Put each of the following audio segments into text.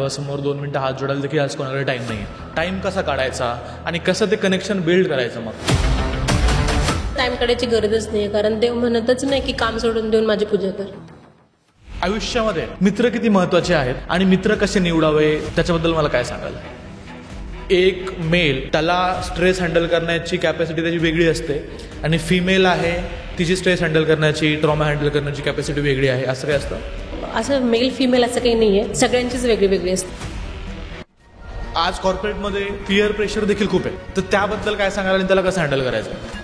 देवासमोर 2 मिनटं हात जोडायला देखील आज कोणाकडे टाईम नाही आहे. टाईम कसा काढायचा आणि कसं ते कनेक्शन बिल्ड करायचं? मग टाईम काढायची गरजच नाही, कारण देव म्हणतच नाही की काम सोडून देऊन माझी पूजा कर. आयुष्यामध्ये मित्र किती महत्त्वाचे आहेत आणि मित्र कसे निवडावे त्याच्याबद्दल मला काय सांगाल? एक मेल, त्याला स्ट्रेस हँडल करण्याची कॅपॅसिटी त्याची वेगळी असते आणि फिमेल आहे, तिची स्ट्रेस हँडल करण्याची, ट्रॉमा हँडल करण्याची कॅपॅसिटी वेगळी आहे. असं काय असतं? असं मेल फिमेल असं काही नाही आहे, सगळ्यांचीच वेगळी वेगळी असते. आज कॉर्पोरेटमध्ये पीअर प्रेशर देखील खूप आहे, तर त्याबद्दल काय सांगाल आणि त्याला कसं हँडल करायचं?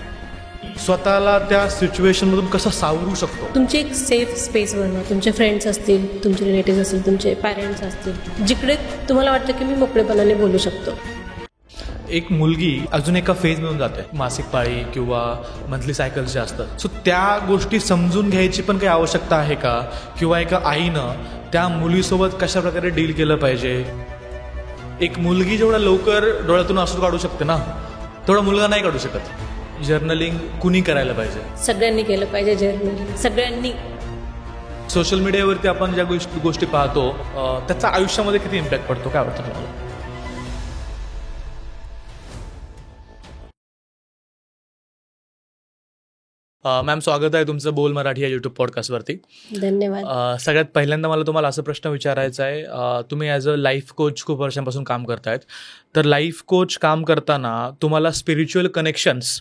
स्वतःला त्या सिच्युएशनमधून कसं सावरू शकतो? तुमची एक सेफ स्पेस बनवा. तुमचे फ्रेंड्स असतील, तुमचे रिलेटिव्ह असतील, तुमचे पॅरेंट्स असतील, जिकडे तुम्हाला वाटतं की मी मोकळेपणाने बोलू शकतो. एक मुलगी अजून एका फेजमधून जाते, मासिक पाळी किंवा मंथली सायकल्स जे असतात, सो त्या गोष्टी समजून घ्यायची पण काही आवश्यकता आहे का? किंवा एका आईनं त्या मुलीसोबत कशा प्रकारे डील केलं पाहिजे? एक मुलगी जेवढा लवकर डोळ्यातून अश्रू काढू शकते ना, तेवढा मुलगा नाही काढू शकत. जर्नलिंग कुणी करायला पाहिजे? सगळ्यांनी केलं पाहिजे जर्नलिंग, सगळ्यांनी. सोशल मीडियावरती आपण ज्या गोष्टी पाहतो त्याचा आयुष्यामध्ये किती इम्पॅक्ट पडतो, काय वाटतं तुम्हाला? मॅम, स्वागत आहे तुमचं बोल मराठी या यूट्यूब पॉडकास्टवरती. धन्यवाद. सगळ्यात पहिल्यांदा मला तुम्हाला असा प्रश्न विचारायचा आहे, तुम्ही ॲज अ लाईफ कोच खूप वर्षांपासून काम करतायत, तर लाईफ कोच काम करताना तुम्हाला स्पिरिच्युअल कनेक्शन्स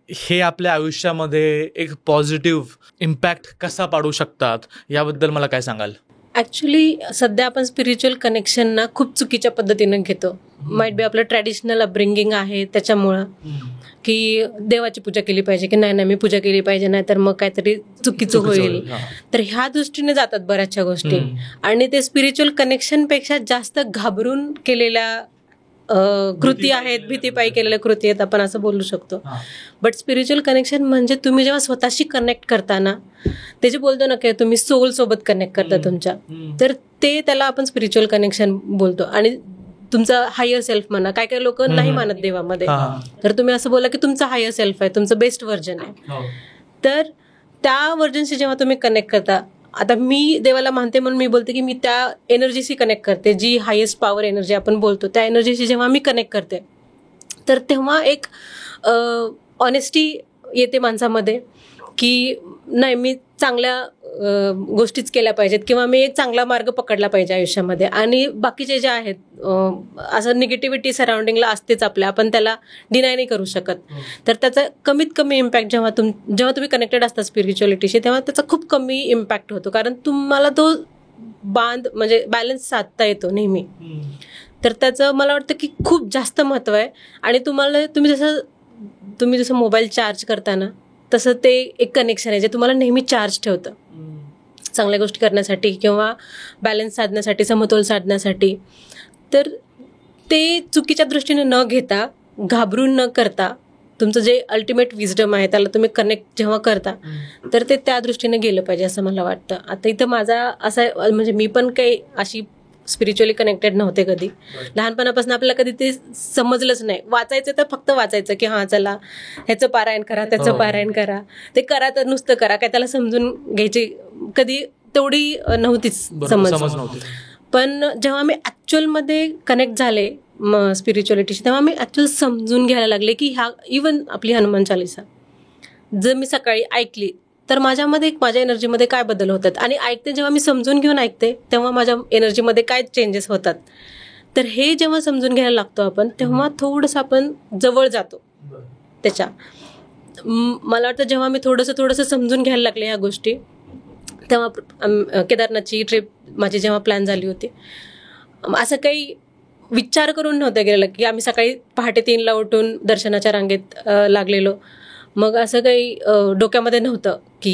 हे आपल्या आयुष्यामध्ये एक पॉझिटिव्ह इम्पॅक्ट कसा पाडू शकतात याबद्दल मला काय सांगाल? ॲक्च्युली सध्या आपण स्पिरिच्युअल कनेक्शन ना खूप चुकीच्या पद्धतीनं घेतो. माईट बी आपलं ट्रॅडिशनल अपब्रिंगिंग आहे त्याच्यामुळं, की देवाची पूजा केली पाहिजे, की नाही मी पूजा केली पाहिजे, नाही तर मग काहीतरी चुकीचं होईल. तर ह्या दृष्टीने जातात बऱ्याचशा गोष्टी, आणि ते स्पिरिच्युअल कनेक्शनपेक्षा जास्त घाबरून केलेल्या कृती आहेत, भीतीपायी केलेल्या कृती आहेत, आपण असं बोलू शकतो. बट स्पिरिच्युअल कनेक्शन म्हणजे तुम्ही जेव्हा स्वतःशी कनेक्ट करताना, ते जे बोलतो ना की तुम्ही सोल सोबत कनेक्ट करता तुमच्या, तर ते त्याला आपण स्पिरिच्युअल कनेक्शन बोलतो. आणि तुमचा हायर सेल्फ म्हणा, काय काय लोक नाही मानत देवामध्ये, तर तुम्ही असं बोला की तुमचा हायर सेल्फ आहे, तुमचं बेस्ट व्हर्जन आहे. तर त्या व्हर्जनशी जेव्हा तुम्ही कनेक्ट करता, आता मी देवाला मानते म्हणून मी बोलते की मी त्या एनर्जीशी कनेक्ट करते, जी हायेस्ट पॉवर एनर्जी आपण बोलतो, त्या एनर्जीशी जेव्हा मी कनेक्ट करते, तर तेव्हा एक ऑनेस्टी येते माणसामध्ये, की नाही मी चांगल्या गोष्टीच केल्या पाहिजेत, किंवा मी एक चांगला मार्ग पकडला पाहिजे आयुष्यामध्ये. आणि बाकीचे जे आहेत, असं निगेटिव्हिटी सराउंडिंगला असतेच आपल्या, आपण त्याला डिनाय नाही करू शकत. तर त्याचा कमीत कमी इम्पॅक्ट जेव्हा तुम्ही कनेक्टेड असता स्पिरिच्युअलिटीशी, तेव्हा त्याचा खूप कमी इम्पॅक्ट होतो, कारण तुम्हाला तो म्हणजे बॅलन्स साधता येतो नेहमी. तर त्याचं मला वाटतं की खूप जास्त महत्त्व आहे. आणि तुम्ही जसं मोबाईल चार्ज करताना, तसं ते एक कनेक्शन आहे जे तुम्हाला नेहमी चार्ज ठेवतं चांगल्या गोष्टी करण्यासाठी किंवा बॅलन्स साधण्यासाठी, समतोल साधण्यासाठी. तर ते चुकीच्या दृष्टीने न घेता, घाबरून न करता, तुमचं जे अल्टिमेट विजडम आहे त्याला तुम्ही कनेक्ट जेव्हा करता, तर ते त्या दृष्टीने गेलं पाहिजे असं मला वाटतं. आता इथं माझा असं म्हणजे मी पण काही अशी स्पिरिच्युअली कनेक्टेड नव्हते कधी. लहानपणापासून आपल्याला कधी ते समजलंच नाही. वाचायचं तर फक्त वाचायचं की हां चला ह्याचं पारायण करा, त्याचं पारायण करा, ते करा तर नुसतं करा, काय त्याला समजून घ्यायची कधी तेवढी नव्हतीच समज नव्हती. पण जेव्हा मी ॲक्च्युअलमध्ये कनेक्ट झाले स्पिरिच्युअलिटीशी, तेव्हा मी ॲक्च्युअल समजून घ्यायला लागले की ह्या इवन आपली हनुमान चालीसा जर मी सकाळी ऐकली तर माझ्या एनर्जीमध्ये काय बदल होतात, आणि ऐकते जेव्हा मी समजून घेऊन ऐकते तेव्हा माझ्या एनर्जीमध्ये काय चेंजेस होतात. तर हे जेव्हा समजून घ्यायला लागतो आपण, तेव्हा थोडंसं आपण जवळ जातो त्याच्या. मला वाटतं जेव्हा मी थोडंसं समजून घ्यायला लागले ह्या गोष्टी, तेव्हा केदारनाथची ट्रिप माझी जेव्हा प्लॅन झाली होती, असं काही विचार करून नव्हतं गेलेलं की आम्ही सकाळी पहाटे 3ला उठून दर्शनाच्या रांगेत लागलेलो. मग असं काही डोक्यामध्ये नव्हतं की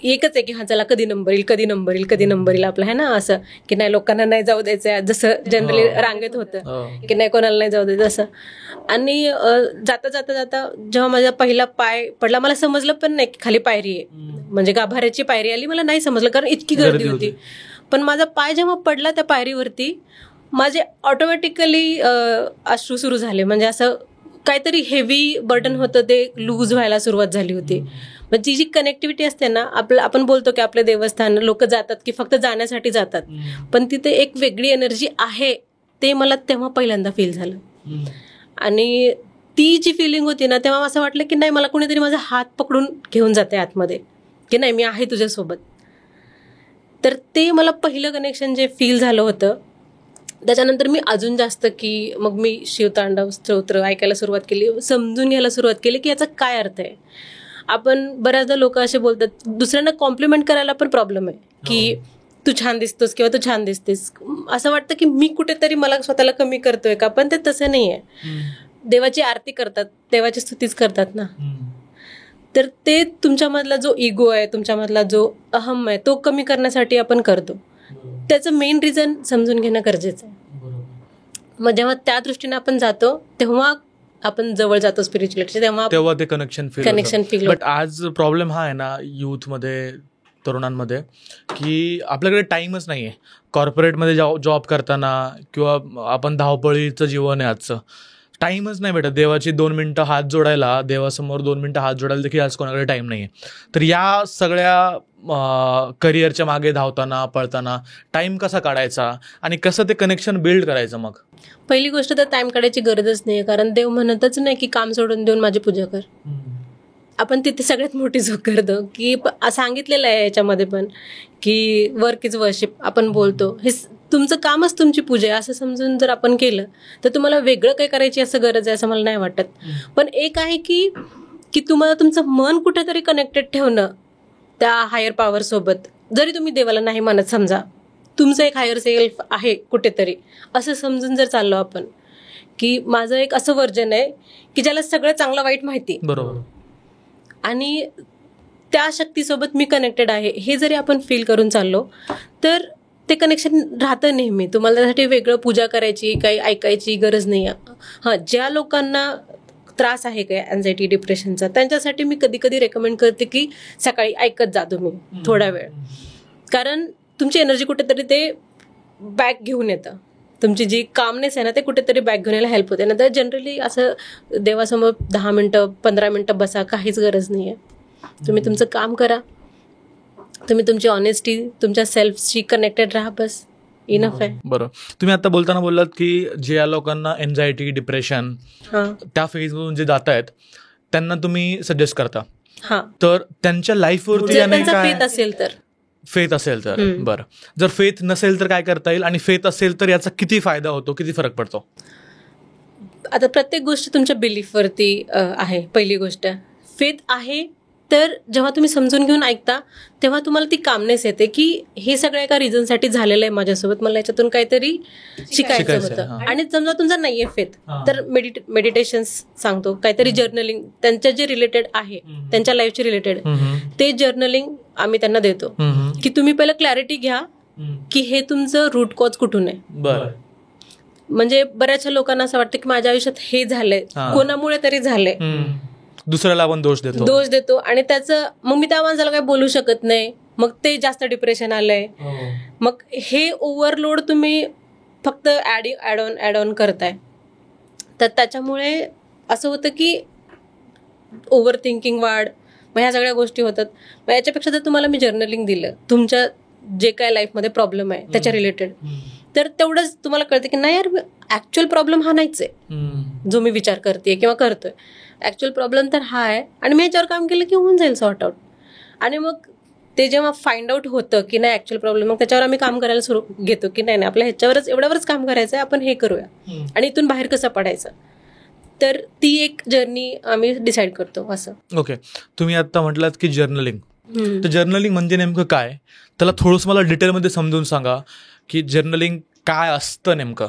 एकच आहे की हां चला कधी नंबर येईल आपला, आहे ना, असं की नाही लोकांना नाही जाऊ द्यायचं, जसं जनरली रांगेत होतं की नाही कोणाला नाही जाऊ द्यायचं असं. आणि जाता जेव्हा माझा पहिला पाय पडला, मला समजलं पण नाही की खाली पायरी आहे, म्हणजे गाभाऱ्याची पायरी आली, मला नाही समजलं कारण इतकी गर्दी होती. पण माझा पाय जेव्हा पडला त्या पायरीवरती, माझे ऑटोमॅटिकली अश्रू सुरू झाले. म्हणजे असं काहीतरी हेवी बर्डन होतं ते लूज व्हायला सुरुवात झाली होती. जी जी कनेक्टिव्हिटी असते ना, आपण बोलतो की आपले देवस्थान लोक जातात की फक्त जाण्यासाठी जातात, पण तिथे एक वेगळी एनर्जी आहे, ते मला तेव्हा पहिल्यांदा फील झालं. आणि ती जी फिलिंग होती ना, तेव्हा असं वाटलं की नाही, मला कोणीतरी माझा हात पकडून घेऊन जाते आतमध्ये, की नाही मी आहे तुझ्यासोबत. तर ते मला पहिलं कनेक्शन जे फील झालं होतं. त्याच्यानंतर मी अजून जास्त की मग मी शिवतांडव स्तोत्र ऐकायला सुरुवात केली, समजून घ्यायला सुरुवात केली की याचा काय अर्थ आहे. आपण बऱ्याचदा लोक असे बोलतात, दुसऱ्यांना कॉम्प्लिमेंट करायला पण प्रॉब्लेम आहे की तू छान दिसतोस किंवा तू छान दिसतेस. असं वाटतं की मी कुठेतरी मला स्वतःला कमी करतोय का, पण ते तसं नाही आहे. देवाची आरती करतात, देवाची स्तुतीच करतात ना. तर ते तुमच्यामधला जो इगो आहे, तुमच्यामधला जो अहम आहे, तो कमी करण्यासाठी आपण करतो. त्याचं मेन रिझन समजून घेणं गरजेचं आहे. मग जेव्हा त्या दृष्टीने आपण जातो तेव्हा आपण जवळ जातो स्पिरिच्युअलिटी, तेव्हा ते कनेक्शन फील. बट आज प्रॉब्लेम हा आहे ना युथमध्ये, तरुणांमध्ये, की आपल्याकडे टाईमच नाही आहे. कॉर्पोरेटमध्ये जॉब करताना किंवा आपण धावपळीचं जीवन आहे आजचं, टाईमच नाही भेटत. देवाची 2 मिनटं हात जोडायला, देवासमोर 2 मिनटं हात जोडायला देखील आज कोणाकडे टाईम नाही आहे. तर या सगळ्या करिअरच्या मागे धावताना पळताना टाईम कसा काढायचा आणि कसं ते कनेक्शन बिल्ड करायचं? मग पहिली गोष्ट तर टाईम काढायची गरजच नाही, कारण देव म्हणतच नाही की काम सोडून देऊन माझी पूजा कर. आपण तिथे सगळ्यात मोठी चूक करतो की सांगितलेलं आहे याच्यामध्ये पण की वर्क इज वर्शिप. आपण बोलतो हे तुमचं कामच तुमची पूजा आहे असं समजून जर आपण केलं तर तुम्हाला वेगळं काही करायची असं गरज आहे असं मला नाही वाटत. पण एक आहे की तुम्हाला तुमचं मन कुठेतरी कनेक्टेड ठेवणं त्या हायर पॉवर सोबत. जरी तुम्ही देवाला नाही मानत, समजा तुमचं एक हायर सेल्फ आहे कुठेतरी, असं समजून जर चाललो आपण की माझं एक असं वर्जन आहे की ज्याला सगळं चांगलं वाईट माहिती, बरोबर, आणि त्या शक्तीसोबत मी कनेक्टेड आहे, हे जरी आपण फील करून चाललो तर ते कनेक्शन राहतं नेहमी. तुम्हाला त्यासाठी वेगळं पूजा करायची, काही ऐकायची गरज नाही आहे. हां, ज्या लोकांना त्रास आहे काय अँझायटी, डिप्रेशनचा, त्यांच्यासाठी मी कधी कधी रेकमेंड करते की सकाळी ऐकत जा तुम्ही थोडा वेळ, कारण तुमची एनर्जी कुठेतरी ते बॅक घेऊन येतं. तुमची जी कामनेस आहे ना, ते कुठेतरी बॅक घेऊन यायला हेल्प होते. नंतर जनरली असं देवासमोर 10 मिनटं 15 मिनटं बसा, काहीच गरज नाही आहे. तुम्ही तुमचं काम करा, तुम्ही तुमची ऑनेस्टी, तुमच्या सेल्फशी कनेक्टेड राहा, बस इनफ आहे. बरं, तुम्ही आता बोलताना बोललात की ज्या लोकांना एन्झायटी, डिप्रेशन त्या फेजमधून जे जात आहेत त्यांना तुम्ही सजेस्ट करता. हां, तर त्यांच्या लाईफवरती फेथ असेल तर बरं, जर फेथ नसेल तर काय करता येईल, आणि फेथ असेल तर याचा किती फायदा होतो, किती फरक पडतो? आता प्रत्येक गोष्ट तुमच्या बिलीफवरती आहे. पहिली गोष्ट फेथ आहे, तर जेव्हा तुम्ही समजून घेऊन ऐकता तेव्हा तुम्हाला ती कामनेस येते की हे सगळं एका रिझनसाठी झालेलं आहे माझ्यासोबत, मला याच्यातून काहीतरी शिकायचं होतं. आणि समजा तुमचा नाहीये फेथ, तर मेडिटेशन्स सांगतो, काहीतरी जर्नलिंग त्यांच्या जे रिलेटेड आहे, त्यांच्या लाईफचे रिलेटेड, ते जर्नलिंग आम्ही त्यांना देतो की तुम्ही पहिलं क्लॅरिटी घ्या की हे तुमचं रूट कॉज कुठून आहे. बरं, म्हणजे बऱ्याचशा लोकांना असं वाटतं की माझ्या आयुष्यात हे झालंय, कोणामुळे तरी झालंय, दुसऱ्याला आपण दोष देतो, आणि त्याचं मग मी त्या माणसाला काही बोलू शकत नाही, मग ते जास्त डिप्रेशन आलंय. मग हे ओव्हरलोड तुम्ही फक्त ऍड ऑन करताय, तर त्याच्यामुळे असं होतं की ओव्हर थिंकिंग वाढ, मग ह्या सगळ्या गोष्टी होतात. मग याच्यापेक्षा जर तुम्हाला मी जर्नलिंग दिलं तुमच्या जे काय लाईफमध्ये प्रॉब्लेम आहे त्याच्या रिलेटेड, तर तेवढंच तुम्हाला कळतं की नाही यार, ऍक्च्युअल प्रॉब्लेम हा नाहीच आहे जो मी विचार करते किंवा करतोय. ऍक्च्युअल प्रॉब्लेम तर हा आहे, आणि मी ह्याच्यावर काम केलं की होऊन जाईल सॉर्ट आउट. आणि मग ते जेव्हा फाइंड आउट होतं की नाही ऍक्च्युअल प्रॉब्लेम, मग त्याच्यावर आम्ही काम करायला सुरू घेतो की नाही आपल्या ह्याच्यावरच एवढ्यावरच काम करायचं आहे, आपण हे करूया आणि इथून बाहेर कसं पडायचं. तर ती एक जर्नी आम्ही डिसाईड करतो असं. ओके, तुम्ही आता म्हटलात की जर्नलिंग, तर जर्नलिंग म्हणजे नेमकं काय, त्याला थोडंसं मला डिटेलमध्ये समजून सांगा की जर्नलिंग काय असतं नेमकं.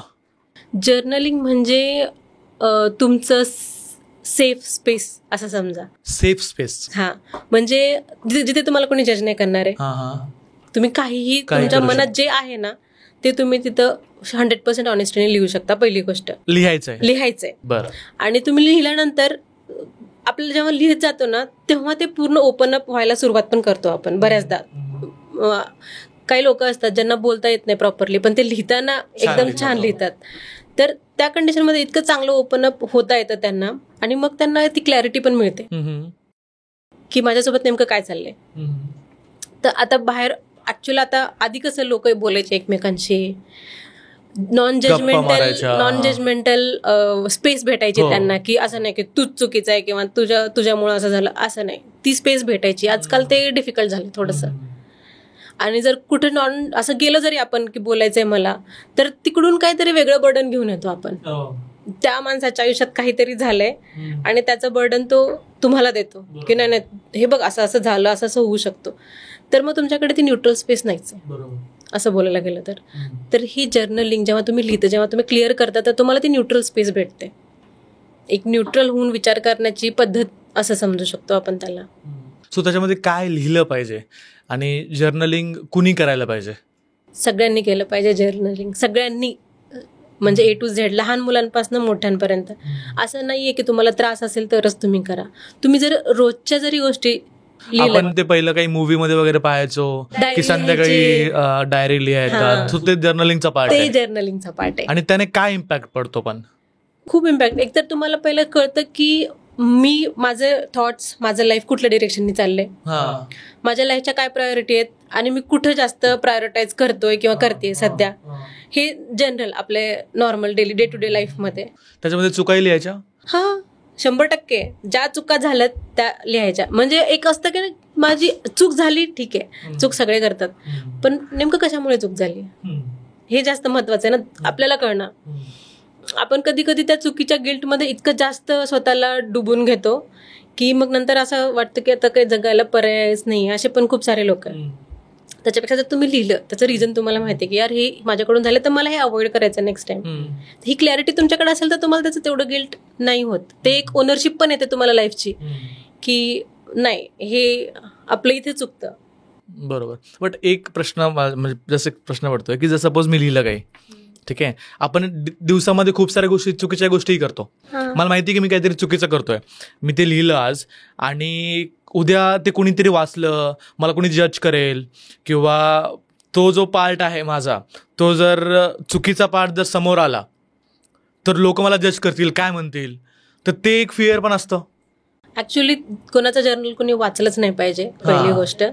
जर्नलिंग म्हणजे तुमचं सेफ स्पेस असं समजा. सेफ स्पेस, हा, म्हणजे जिथे तुम्हाला कोणी जज नाही करणार आहे, तुम्ही काहीही तुमच्या मनात जे आहे ना ते तुम्ही तिथं 100% ऑनेस्टीने लिहू शकता. पहिली गोष्ट लिहायचंय. बरं, आणि तुम्ही लिहिल्यानंतर आपल्याला जेव्हा लिहित जातो ना तेव्हा ते पूर्ण ओपन अप व्हायला सुरुवात पण करतो आपण. बऱ्याचदा काही लोक असतात ज्यांना बोलता येत नाही प्रॉपरली, पण ते लिहिताना एकदम छान लिहितात. तर त्या कंडिशनमध्ये इतकं चांगलं ओपन अप होता येतं त्यांना, आणि मग त्यांना ती क्लॅरिटी पण मिळते. की माझ्यासोबत नेमकं काय चाललंय. तर आता बाहेर ऍक्च्युअली आता आधी कसं लोक बोलायचे एकमेकांशी, नॉन जजमेंटल स्पेस भेटायची त्यांना, की असं नाही की तूच चुकीचं आहे किंवा तुझ्यामुळं असं झालं, असं नाही. ती स्पेस भेटायची. आजकाल ते डिफिकल्ट झालं थोडंसं. आणि जर कुठे असं गेलं जरी आपण की बोलायचंय मला, तर तिकडून काहीतरी वेगळं बर्डन घेऊन येतो आपण. त्या माणसाच्या आयुष्यात काहीतरी झालंय आणि त्याचं बर्डन तो तुम्हाला देतो की नाही हे बघ असं असं झालं, असं असं होऊ शकतो. तर मग तुमच्याकडे ती न्यूट्रल स्पेस नाहीच आहे असं बोलायला गेलं तर ही जर्नलिंग जेव्हा तुम्ही लिहिता, जेव्हा तुम्ही क्लिअर करता, तर तुम्हाला ती न्यूट्रल स्पेस भेटते. एक न्यूट्रल होऊन विचार करण्याची पद्धत असं समजू शकतो आपण त्याला. सो त्याच्यामध्ये काय लिहिलं पाहिजे आणि जर्नलिंग कुणी करायला पाहिजे? सगळ्यांनी केलं पाहिजे जर्नलिंग, सगळ्यांनी, म्हणजे A to Z, लहान मुलांपासून मोठ्यांपर्यंत. असं नाहीये की तुम्हाला त्रास असेल तरच तुम्ही करा. तुम्ही जर रोजच्या जरी गोष्टी आपण ते पहिलं काही मूवी मध्ये वगैरे पाहायचो की संध्याकाळी डायरी लिहायचा, ते जर्नलिंगचा पार्ट आहे. ते जर्नलिंगचा पार्ट आहे. आणि त्याने काय इम्पॅक्ट पडतो? पण खूप इम्पॅक्ट. एकतर तुम्हाला पहिलं कळतं की मी माझे थॉट्स, माझं लाईफ कुठल्या डिरेक्शननी चाललंय, माझ्या लाईफच्या काय प्रायोरिटी आहेत आणि मी कुठं जास्त प्रायोरिटाईज करतोय किंवा करते सध्या. हे जनरल आपले नॉर्मल डे टू डे लाईफमध्ये. त्याच्यामध्ये चुकाही लिहायच्या? 100% ज्या चुका झाल्यात त्या लिहायच्या. म्हणजे एक असतं की माझी चूक झाली, ठीक आहे, चूक सगळे करतात, पण नेमकं कशामुळे चूक झाली हे जास्त महत्वाचं आहे ना आपल्याला कळणं. आपण कधी कधी त्या चुकीच्या गिल्टमध्ये इतकं जास्त स्वतःला डुबून घेतो की मग नंतर असं वाटतं की आता काही जगायला पर्यायच नाही. असे पण खूप सारे लोक आहेत. त्याच्यापेक्षा जर तुम्ही लिहिलं, त्याचं रिझन तुम्हाला माहिती आहे की यार हे माझ्याकडून झालं तर मला हे अवॉइड करायचं नेक्स्ट टाइम, ही क्लॅरिटी तुमच्याकडे असेल तर तुम्हाला त्याचं तेवढं गिल्ट नाही होत. ते एक ओनरशिप पण येते तुम्हाला लाईफची की नाही हे आपलं इथे चुकतं. बरोबर. बट एक प्रश्न म्हणजे जसं प्रश्न पडतोय की जर सपोज मी लिहिलं काही, ठीक आहे, आपण दिवसामध्ये खूप साऱ्या गोष्टी, चुकीच्या गोष्टीही करतो. मला माहिती की मी काहीतरी चुकीचं करतोय, मी ते लिहिलं आज आणि उद्या ते कोणीतरी वाचलं, मला कोणी जज करेल किंवा तो जो पार्ट आहे माझा, तो जर चुकीचा पार्ट जर समोर आला तर लोक मला जज करतील, काय म्हणतील, तर ते एक फिअर पण असतं. ऍक्च्युली कोणाचं जर्नल कोणी वाचलंच नाही पाहिजे पहिली गोष्ट.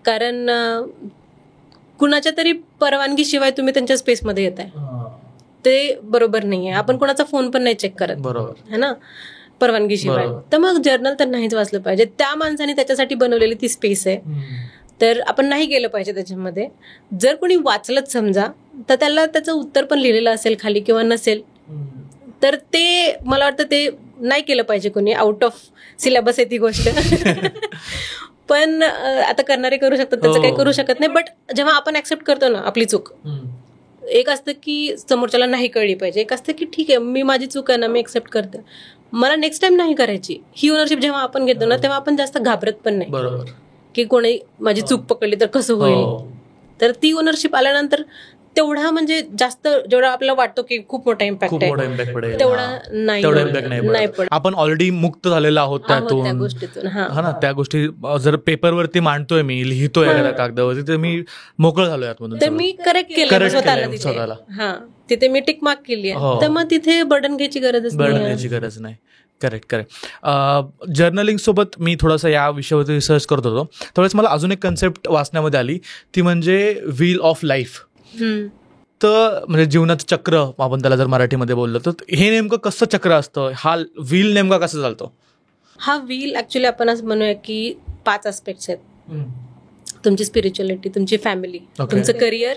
कारण कुणाच्या तरी परवानगीशिवाय तुम्ही त्यांच्या स्पेसमध्ये येताय, ते बरोबर नाहीये. आपण कोणाचा फोन पण नाही चेक करत, बरोबर है ना, परवानगीशिवाय. तर मग जर्नल तर नाहीच वाचलं पाहिजे. त्या माणसाने त्याच्यासाठी बनवलेली ती स्पेस आहे, तर आपण नाही गेलं पाहिजे त्याच्यामध्ये. जर कोणी वाचलंच समजा, तर त्याला त्याचं उत्तर पण लिहिलेलं असेल खाली किंवा नसेल, तर ते मला वाटतं ते नाही केलं पाहिजे कोणी. आउट ऑफ सिलेबस आहे ती गोष्ट. पण आता करणारे करू शकतात, त्याचं काही करू शकत नाही. बट जेव्हा आपण ऍक्सेप्ट करतो ना आपली चूक, एक असतं की समोरच्याला नाही कळली पाहिजे, एक असतं की ठीक आहे मी माझी चूक आहे ना, मी ऍक्सेप्ट करते, मला नेक्स्ट टाइम नाही करायची. ही ओनरशिप जेव्हा आपण घेतो ना, तेव्हा आपण जास्त घाबरत पण नाही. बरोबर. की कोणी माझी चूक पकडली तर कसं होईल. तर ती ओनरशिप आल्यानंतर तेवढा म्हणजे जास्त जेवढा आपल्याला वाटतो की खूप मोठा इम्पॅक्ट आहे, तेवढा नाही पडत. आपण ऑलरेडी मुक्त झालेलो आहोत त्यातून, त्या गोष्टीतून. हा ना, त्या गोष्टी जर पेपरवरती मांडतोय मी, लिहितोय एखाद्या कागदावरती, तर मी मोकळं झालोय आतमधून. तर मी करेक्ट केलं स्वतःला. हा, तिथे मी टिक मार्क केली आहे, तर मग तिथे बर्डन घ्यायची गरज नाही. करेक्ट. जर्नलिंग सोबत मी थोडासा या विषयावरती रिसर्च करत होतो, त्यावेळेस मला अजून एक कन्सेप्ट वाचण्यामध्ये आली, ती म्हणजे व्हील ऑफ लाईफ. तर म्हणजे जीवनाचं चक्र आपण त्याला जर मराठीमध्ये बोललो तर हे नेमकं कसं चक्र असतं, हा व्हील नेमका कसा चालतो? हा व्हील ऍक्च्युली आपण असं म्हणूया की 5 ऍस्पेक्ट्स आहेत. तुमची स्पिरिच्युअलिटी, तुमची फॅमिली, तुमचं करिअर,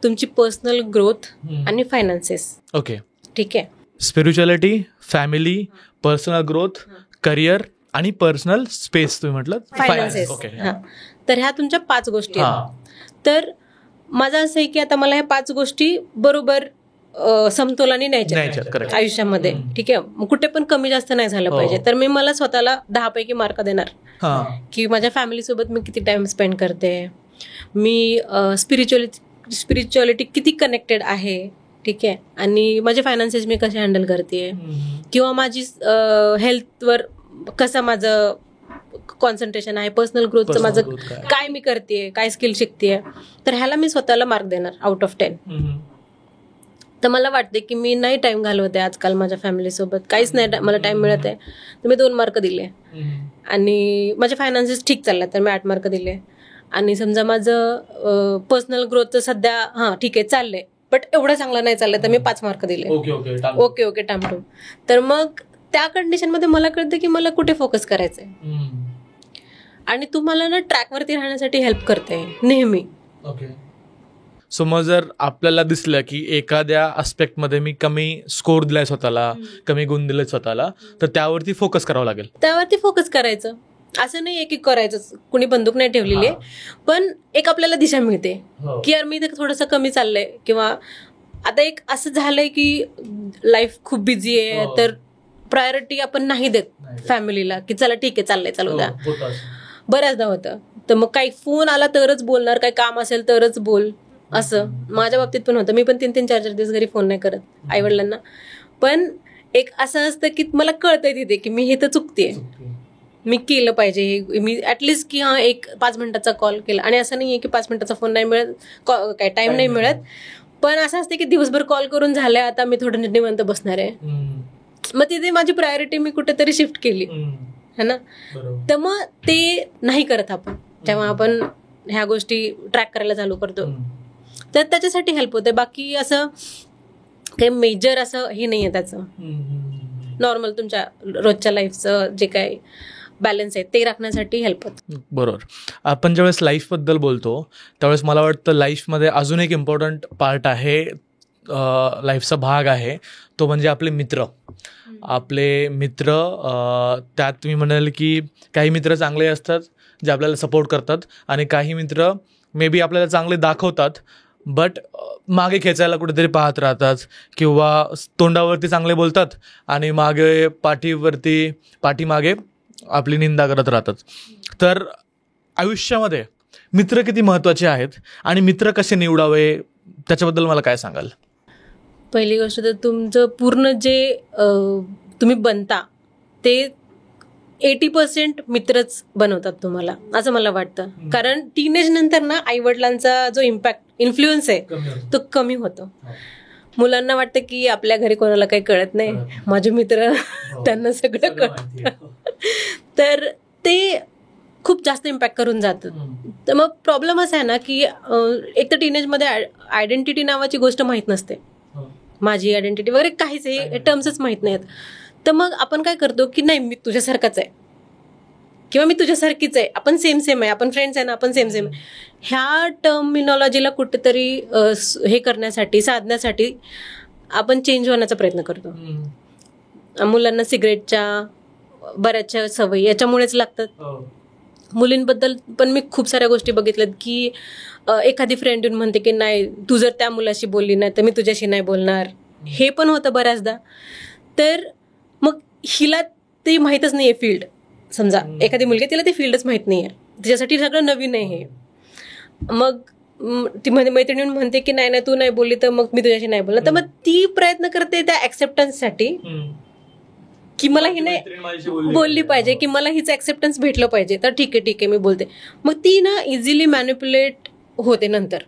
तुमची पर्सनल ग्रोथ आणि फायनान्सेस. ओके, ठीक आहे. Spirituality, family, personal growth, career आणि पर्सनल स्पेस तुम्ही म्हटलं फायनान्सेस. तर ह्या तुमच्या 5 गोष्टी आहेत. तर माझं असं आहे की आता मला ह्या 5 गोष्टी बरोबर समतोलाने न्यायच्या आयुष्यामध्ये, ठीक आहे. मग कुठे पण कमी जास्त नाही झालं पाहिजे. तर मी मला स्वतःला 10 पैकी मार्क देणार की माझ्या फॅमिलीसोबत मी किती टाइम स्पेंड करते, मी स्पिरिच्युअलिटी किती कनेक्टेड आहे, ठीक आहे, आणि माझे फायनान्सेस मी कसे हँडल करते, किंवा माझी हेल्थवर कसं माझं कॉन्सन्ट्रेशन आहे, पर्सनल ग्रोथचं माझं काय मी करते, काय स्किल शिकते. तर ह्याला मी स्वतःला मार्क देणार आउट ऑफ 10. तर मला वाटते की मी नाही टाइम घालवते आजकाल माझ्या फॅमिलीसोबत, काहीच नाही मला टाइम मिळत आहे. तर मी 2 मार्क दिले आणि माझे फायनान्सेस ठीक चालले तर मी 8 मार्क दिले. आणि समजा माझं पर्सनल ग्रोथचं सध्या ठीक आहे चाललंय, बट एवढं चांगलं नाही चाललंय तर मी 5 मार्क दिले. ओके टामटूम. तर मग त्या कंडिशनमध्ये मला कळतं की मला कुठे फोकस करायचंय. आणि तुम्हाला ना ट्रॅकवरती राहण्यासाठी हेल्प करते नेहमी. सो मग जर आपल्याला दिसलं की एखाद्या आस्पेक्टमध्ये मी कमी स्कोर दिलाय स्वतःला, कमी गुण दिले स्वतःला, तर त्यावरती फोकस करावं लागेल. त्यावरती फोकस करायचं. असं नाही आहे की करायचं, कुणी बंदूक नाही ठेवलेली आहे, पण एक आपल्याला दिशा मिळते की यार मी इथे थोडंसं कमी चाललंय, किंवा आता एक असं झालंय की लाईफ खूप बिझी आहे, तर प्रायोरिटी आपण नाही देत फॅमिलीला की चला ठीक आहे चाललंय चालू द्या. बऱ्याचदा होतं. तर मग काही फोन आला तरच बोलणार, काही काम असेल तरच बोल, असं माझ्या बाबतीत पण होतं. मी पण 3-3, 4-4 दिवस घरी फोन नाही करत आईवडिलांना. पण एक असं असतं की मला कळतंय तिथे की मी हे तर चुकतेय, मी केलं पाहिजे. मी ऍटलिस्ट की एक 5 मिनिटाचा कॉल केला. आणि असं नाहीये की 5 मिनिटाचा फोन नाही मिळत, काय टाइम नाही मिळत, पण असं असते की दिवसभर कॉल करून झालंय, आता मी थोडं निवांत बसणार आहे. मग तिथे माझी प्रायोरिटी मी कुठेतरी शिफ्ट केली है ना. तर मग ते नाही करत आपण जेव्हा आपण ह्या गोष्टी ट्रॅक करायला चालू करतो, तर त्याच्यासाठी हेल्प होते. बाकी असं काही मेजर असं हे नाही आहे त्याचं. नॉर्मल तुमच्या रोजच्या लाईफचं जे काही बॅलन्स आहे ते राखण्यासाठी हेल्प होतं. बरोबर. आपण ज्यावेळेस लाईफबद्दल बोलतो त्यावेळेस मला वाटतं लाईफमध्ये अजून एक इम्पॉर्टंट पार्ट आहे, लाईफचा भाग आहे, तो म्हणजे आपले मित्र. आपले मित्र, त्यात तुम्ही म्हणाल की काही मित्र चांगले असतात जे आपल्याला सपोर्ट करतात, आणि काही मित्र मे बी आपल्याला चांगले दाखवतात बट मागे खेचायला कुठेतरी पाहत राहतात, किंवा तोंडावरती चांगले बोलतात आणि मागे पाठीमागे आपली निंदा करत राहतात. तर आयुष्यामध्ये मित्र किती महत्त्वाचे आहेत आणि मित्र कसे निवडावे त्याच्याबद्दल मला काय सांगाल? पहिली गोष्ट तर तुमचं पूर्ण जे तुम्ही बनता ते 80% मित्रच बनवतात तुम्हाला, असं मला वाटतं. कारण टीनेज नंतर ना आईवडिलांचा जो इन्फ्लुएन्स आहे तो कमी होतो. मुलांना वाटतं की आपल्या घरी कोणाला काही कळत नाही, माझे मित्र त्यांना सगळं कळतं. तर ते खूप जास्त इम्पॅक्ट करून जातं. तर मग प्रॉब्लेम असा आहे ना की एक तर टीनेजमध्ये आयडेंटिटी नावाची गोष्ट माहीत नसते, माझी आयडेंटिटी वगैरे काहीच, हे टर्म्सच माहीत नाहीत. तर मग आपण काय करतो की नाही मी तुझ्यासारखाच आहे, किंवा मी तुझ्यासारखीच आहे, आपण सेम आहे, आपण फ्रेंड्स आहे ना, आपण सेम आहे, ह्या टर्मिनॉलॉजीला कुठेतरी हे करण्यासाठी, साधण्यासाठी आपण चेंज होण्याचा प्रयत्न करतो. मुलांना सिगरेटच्या बऱ्याचशा सवयी याच्यामुळेच लागतात. मुलींबद्दल पण मी खूप साऱ्या गोष्टी बघितल्यात की एखादी फ्रेंड येऊन म्हणते की नाही तू जर त्या मुलाशी बोलली नाही तर मी तुझ्याशी नाही बोलणार, हे पण होतं बऱ्याचदा. तर मग हिला ते माहीतच नाही आहे फील्ड. समजा एखादी मुलगी, तिला ते फील्डच माहीत नाही आहे, तिच्यासाठी सगळं नवीन आहे हे. मग ती मैत्रिणी म्हणते की नाही तू नाही बोलली तर मग मी तुझ्याशी नाही बोलणार. तर मग ती प्रयत्न करते त्या ऍक्सेप्टन्ससाठी की मला ही नाही बोलली पाहिजे, की मला हिचं ऍक्सेप्टन्स भेटलं पाहिजे, तर ठीक आहे मी बोलते. मग ती ना इझिली मॅनिप्युलेट होते नंतर.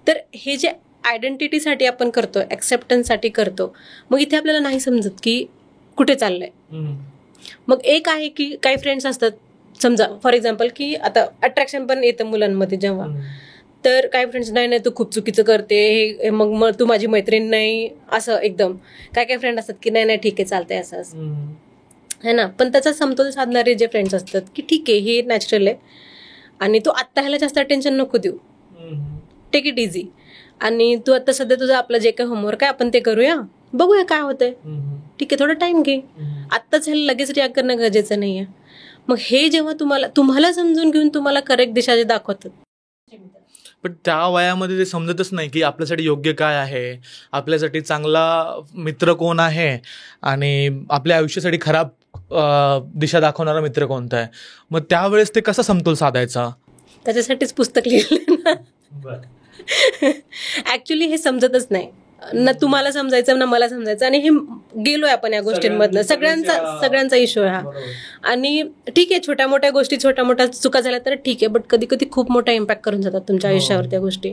तर हे जे आयडेंटिटीसाठी आपण करतो, ऍक्सेप्टन्ससाठी करतो, मग इथे आपल्याला नाही समजत की कुठे चाललंय. मग एक आहे की काही फ्रेंड्स असतात, समजा फॉर एक्झाम्पल की आता अट्रॅक्शन पण येतं मुलांमध्ये जेव्हा, तर काही फ्रेंड्स नाही तू खूप चुकीचं करते हे, मग तू माझी मैत्रीण नाही, असं एकदम. काय फ्रेंड असतात की नाही ठीक आहे चालतंय असं है ना. पण त्याचा समतोल साधणारे जे फ्रेंड्स असतात की ठीक आहे हे नॅचरल आहे आणि तू आत्ता ह्याला जास्त अटेन्शन नको देऊ, टेक इट इझी, आणि तू आता सध्या तुझं आपलं जे काही होमवर्क आहे आपण ते करूया, बघूया काय होतंय, ठीक आहे थोडा टाइम घे, आत्ताच ह्याला लगेच रिॲक्ट करणं गरजेचं नाहीये. मग हे जेव्हा तुम्हाला समजून घेऊन तुम्हाला करेक्ट दिशा जे दाखवतात, पण त्या वयामध्ये ते समजतच नाही की आपल्यासाठी योग्य काय आहे, आपल्यासाठी चांगला मित्र कोण आहे आणि आपल्या आयुष्यासाठी खराब दिशा दाखवणारा मित्र कोणता आहे. मग त्यावेळेस ते कसा समतोल साधायचा, त्याच्यासाठीच पुस्तक लिहिलं ना. ऍक्च्युली हे समजतच नाही ना, तुम्हाला समजायचं ना मला समजायचं, आणि हे गेलोय आपण या गोष्टींमधनं, सगळ्यांचा इश्यू आहे हा. आणि ठीक आहे छोट्या मोठ्या गोष्टी, छोट्या मोठ्या चुका झाल्या तर ठीक आहे, बट कधी कधी खूप मोठा इम्पॅक्ट करून जातात तुमच्या आयुष्यावर त्या गोष्टी.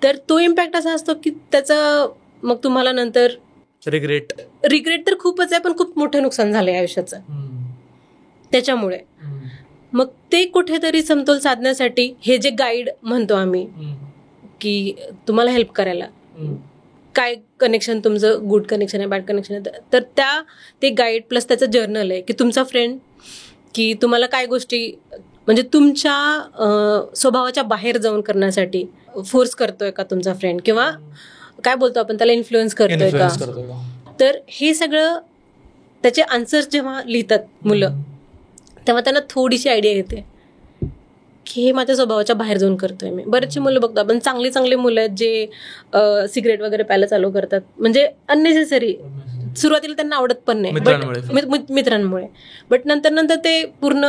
तर तो इम्पॅक्ट असा असतो की त्याचा मग तुम्हाला नंतर रिग्रेट तर खूपच आहे, पण खूप मोठं नुकसान झालंय आयुष्याचं त्याच्यामुळे. मग ते कुठेतरी समतोल साधण्यासाठी हे जे गाईड म्हणतो आम्ही की तुम्हाला हेल्प करायला, काय कनेक्शन तुमचं गुड कनेक्शन आहे, बॅड कनेक्शन आहे, तर ते गाईड प्लस त्याचं जर्नल आहे की तुमचा फ्रेंड की तुम्हाला काय गोष्टी म्हणजे तुमच्या स्वभावाच्या बाहेर जाऊन करण्यासाठी फोर्स करतोय का तुमचा फ्रेंड, किंवा काय बोलतो आपण त्याला इन्फ्लुएन्स करतोय का. तर हे सगळं त्याचे आन्सर्स जेव्हा लिहितात मुलं तेव्हा त्यांना थोडीशी आयडिया येते की हे माझ्या स्वभावाच्या बाहेर जाऊन करतोय मी. बरेचसे मुलं बघतो आपण, चांगली मुलं आहेत जे सिगरेट वगैरे प्यायला चालू करतात, म्हणजे अननेसेसरी. सुरुवातीला त्यांना आवडत पण नाही मित्रांमुळे, बट नंतर ते पूर्ण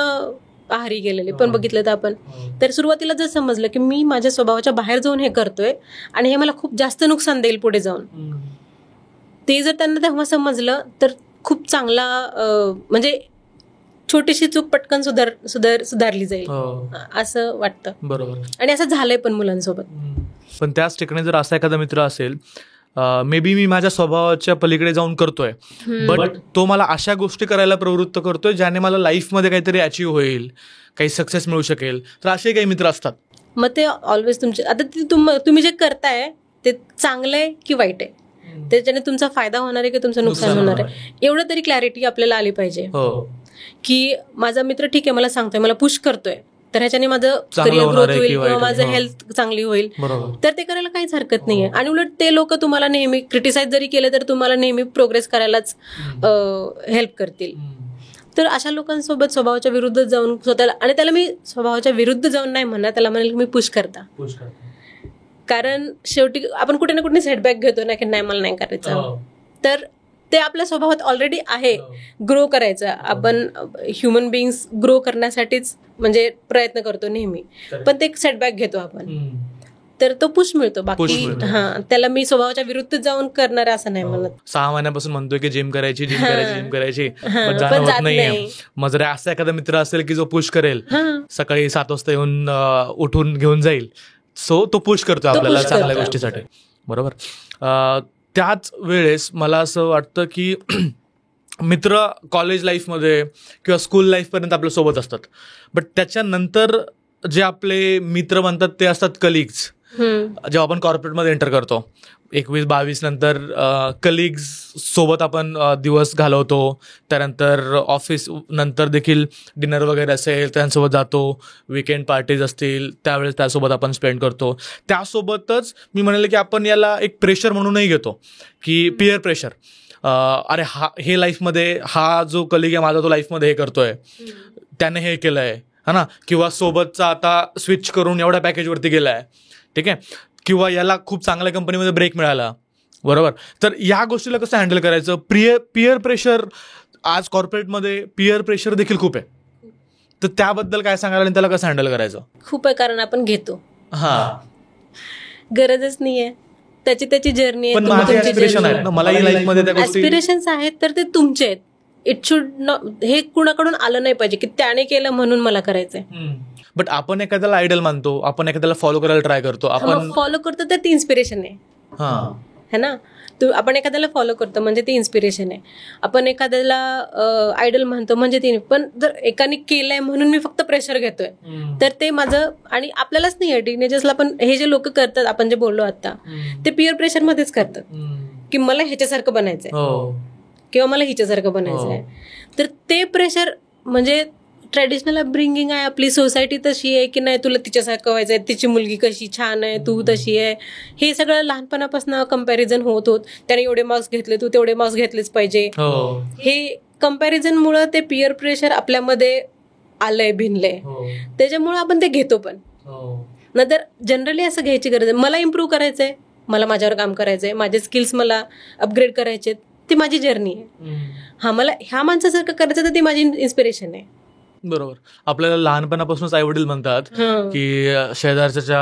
आहारी गेलेले पण बघितलं तर आपण. तर सुरुवातीला जर समजलं की मी माझ्या स्वभावाच्या बाहेर जाऊन हे करतोय आणि हे मला खूप जास्त नुकसान देईल पुढे जाऊन, ते जर त्यांना तेव्हा समजलं तर खूप चांगला म्हणजे छोटीशी चूक पटकन सुधारली जाईल असं वाटतं. बरोबर. आणि असं झालंय पण मुलांसोबत. पण त्याच ठिकाणी जर असा एखादा मित्र असेल, मे बी मी माझ्या स्वभावाच्या पलीकडे जाऊन करतोय, बट तो मला अशा गोष्टी करायला प्रवृत्त करतोय ज्याने मला लाईफमध्ये काहीतरी अचीव्ह होईल, काही सक्सेस मिळू शकेल, तर असे काही मित्र असतात. मग ते ऑलवेज तुमचे, आता तुम्ही जे करताय ते चांगलं आहे की वाईट आहे, त्याच्याने तुमचा फायदा होणार आहे की तुमचं नुकसान होणार आहे, एवढं तरी क्लॅरिटी आपल्याला आली पाहिजे. की माझा मित्र ठीक आहे मला सांगतोय, मला पुश करतोय, तर ह्याच्याने माझं करिअर ग्रोथ होईल किंवा माझं हेल्थ चांगली होईल, तर ते करायला काहीच हरकत नाहीये. आणि उलट ते लोक तुम्हाला नेहमी क्रिटिसाइज जरी केले तर तुम्हाला नेहमी प्रोग्रेस करायलाच हेल्प करतील. तर अशा लोकांसोबत स्वभावाच्या विरुद्ध जाऊन स्वतःला, आणि त्याला मी स्वभावाच्या विरुद्ध जाऊन नाही म्हणणार, त्याला म्हणेल मी पुश करता. कारण शेवटी आपण कुठे ना कुठे सेटबॅक घेतो ना की नाही मला नाही करायचं, तर ते आपल्या स्वभावात ऑलरेडी आहे ग्रो करायचं. आपण ह्युमन बिईंग्स ग्रो करण्यासाठीच म्हणजे प्रयत्न करतो नेहमी, पण ते सेटबॅक घेतो आपण, तर तो पुश मिळतो. बाकी त्याला मी स्वभावाच्या विरुद्ध जाऊन करणार असं नाही म्हणत. 6 महिन्यापासून म्हणतोय की जिम करायची पण जात नाहीये. मग जर असा एखादा मित्र असेल की जो पुश करेल, सकाळी 7 वाजता येऊन उठून घेऊन जाईल, सो तो पुश करतो आपल्याला चांगल्या गोष्टीसाठी. बरोबर. त्याच वेळेस मला असं वाटतं की मित्र कॉलेज लाईफमध्ये किंवा स्कूल लाईफपर्यंत आपल्या सोबत असतात, बट त्याच्यानंतर जे आपले मित्र बनतात ते असतात कलिग्स. जेव्हा आपण कॉर्पोरेटमध्ये एंटर करतो 21-22 नंतर कलिग्स सोबत आपण दिवस घालवतो, त्यानंतर ऑफिस नंतर देखील डिनर वगैरे असेल त्यांच्यासोबत जातो, विकेंड पार्टीज असतील त्यावेळेस त्यासोबत आपण स्पेंड करतो. त्यासोबतच मी म्हणेल की आपण याला एक प्रेशर म्हणूनही घेतो की पिअर प्रेशर. अरे हे लाईफमध्ये हा जो कलिग आहे माझा तो लाईफमध्ये हे करतोय, त्याने हे केलं आहे है ना, किंवा सोबतचा आता स्विच करून एवढ्या पॅकेजवरती गेला आहे, ठीक आहे, किंवा याला खूप चांगल्या कंपनीमध्ये ब्रेक मिळाला. बरोबर. तर या गोष्टीला कसं हँडल करायचं. पिअर प्रेशर आज कॉर्पोरेटमध्ये पिअर प्रेशर देखील खूप आहे, तर त्याबद्दल काय सांगायला आणि त्याला कसं हँडल करायचं. खूप आहे, कारण आपण घेतो, गरजच नाहीये, त्याची जर्नी आहे. ऍस्पिरेशन्स आहेत तर ते तुमचे आहेत. इट शुड हे कुणाकडून आलं नाही पाहिजे की त्याने केलं म्हणून मला करायचंय. बट आपण एखाद्याला आयडल मानतो, आपण एखाद्याला फॉलो करायला ट्राय करतो, आपण फॉलो करतो तर ती इन्स्पिरेशन आहे है ना. आपण एखाद्याला फॉलो करतो म्हणजे ती इन्स्पिरेशन आहे. आपण एखाद्याला आयडल म्हणतो म्हणजे ती, पण जर एकाने केलंय म्हणून मी फक्त प्रेशर घेतोय तर ते माझं, आणि आपल्यालाच नाही आहे टीनेजर्सला पण हे जे लोक करतात आपण जे बोललो आता, ते पिअर प्रेशर मध्येच करतात की मला ह्याच्यासारखं बनायचंय किंवा मला हिच्यासारखं बनायचंय. तर ते प्रेशर म्हणजे ट्रॅडिशनल अपब्रिंगिंग आहे, आपली सोसायटी तशी आहे की नाही तुला तिच्यासारखं व्हायचंय, तिची मुलगी कशी छान आहे, तू तशी आहे, हे सगळं लहानपणापासून कंपॅरिझन होत त्याने एवढे मार्क्स घेतले तू तेवढे मार्क्स घेतलेच पाहिजे. हे कंपॅरिझनमुळं ते पिअर प्रेशर आपल्यामध्ये आलंय, भिनलंय, त्याच्यामुळे आपण ते घेतो. पण नंतर जनरली असं घ्यायची गरज आहे. मला इम्प्रूव्ह करायचंय, मला माझ्यावर काम करायचंय, माझे स्किल्स मला अपग्रेड करायचे, ती माझी जर्नी आहे. मला ह्या माणसासारखं करायचं तर ती माझी इन्स्पिरेशन आहे. बरोबर. आपल्याला लहानपणापासूनच आई वडील म्हणतात की शेजारच्या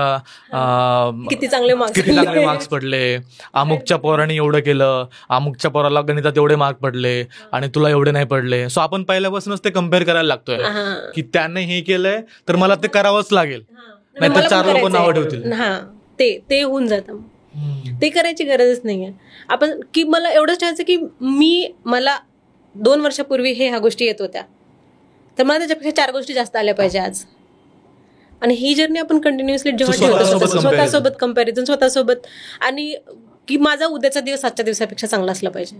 किती चांगले मार्क्स पडले, अमुकच्या पोराने एवढं केलं, अमुकच्या पोराला गणितात एवढे मार्क पडले आणि तुला एवढे नाही पडले. सो आपण पहिल्यापासूनच ते कम्पेअर करायला लागतोय की त्याने हे केलंय तर मला ते करावंच लागेल, नाहीतर 4 लोक नावं ठेवतील. ते होऊन जातं. ते करायची गरजच नाही आहे. आपण की मला एवढंच ठेवायचं की मला 2 वर्षापूर्वी ह्या गोष्टी येत होत्या, तर मला त्याच्यापेक्षा 4 गोष्टी जास्त आल्या पाहिजे आज. आणि ही जर्नी आपण कंटिन्युअसली जेव्हा ठेवतो स्वतःसोबत कंपॅरिझन, स्वतःसोबत, आणि की माझा उद्याचा दिवस आजच्या दिवसापेक्षा चांगला असला पाहिजे,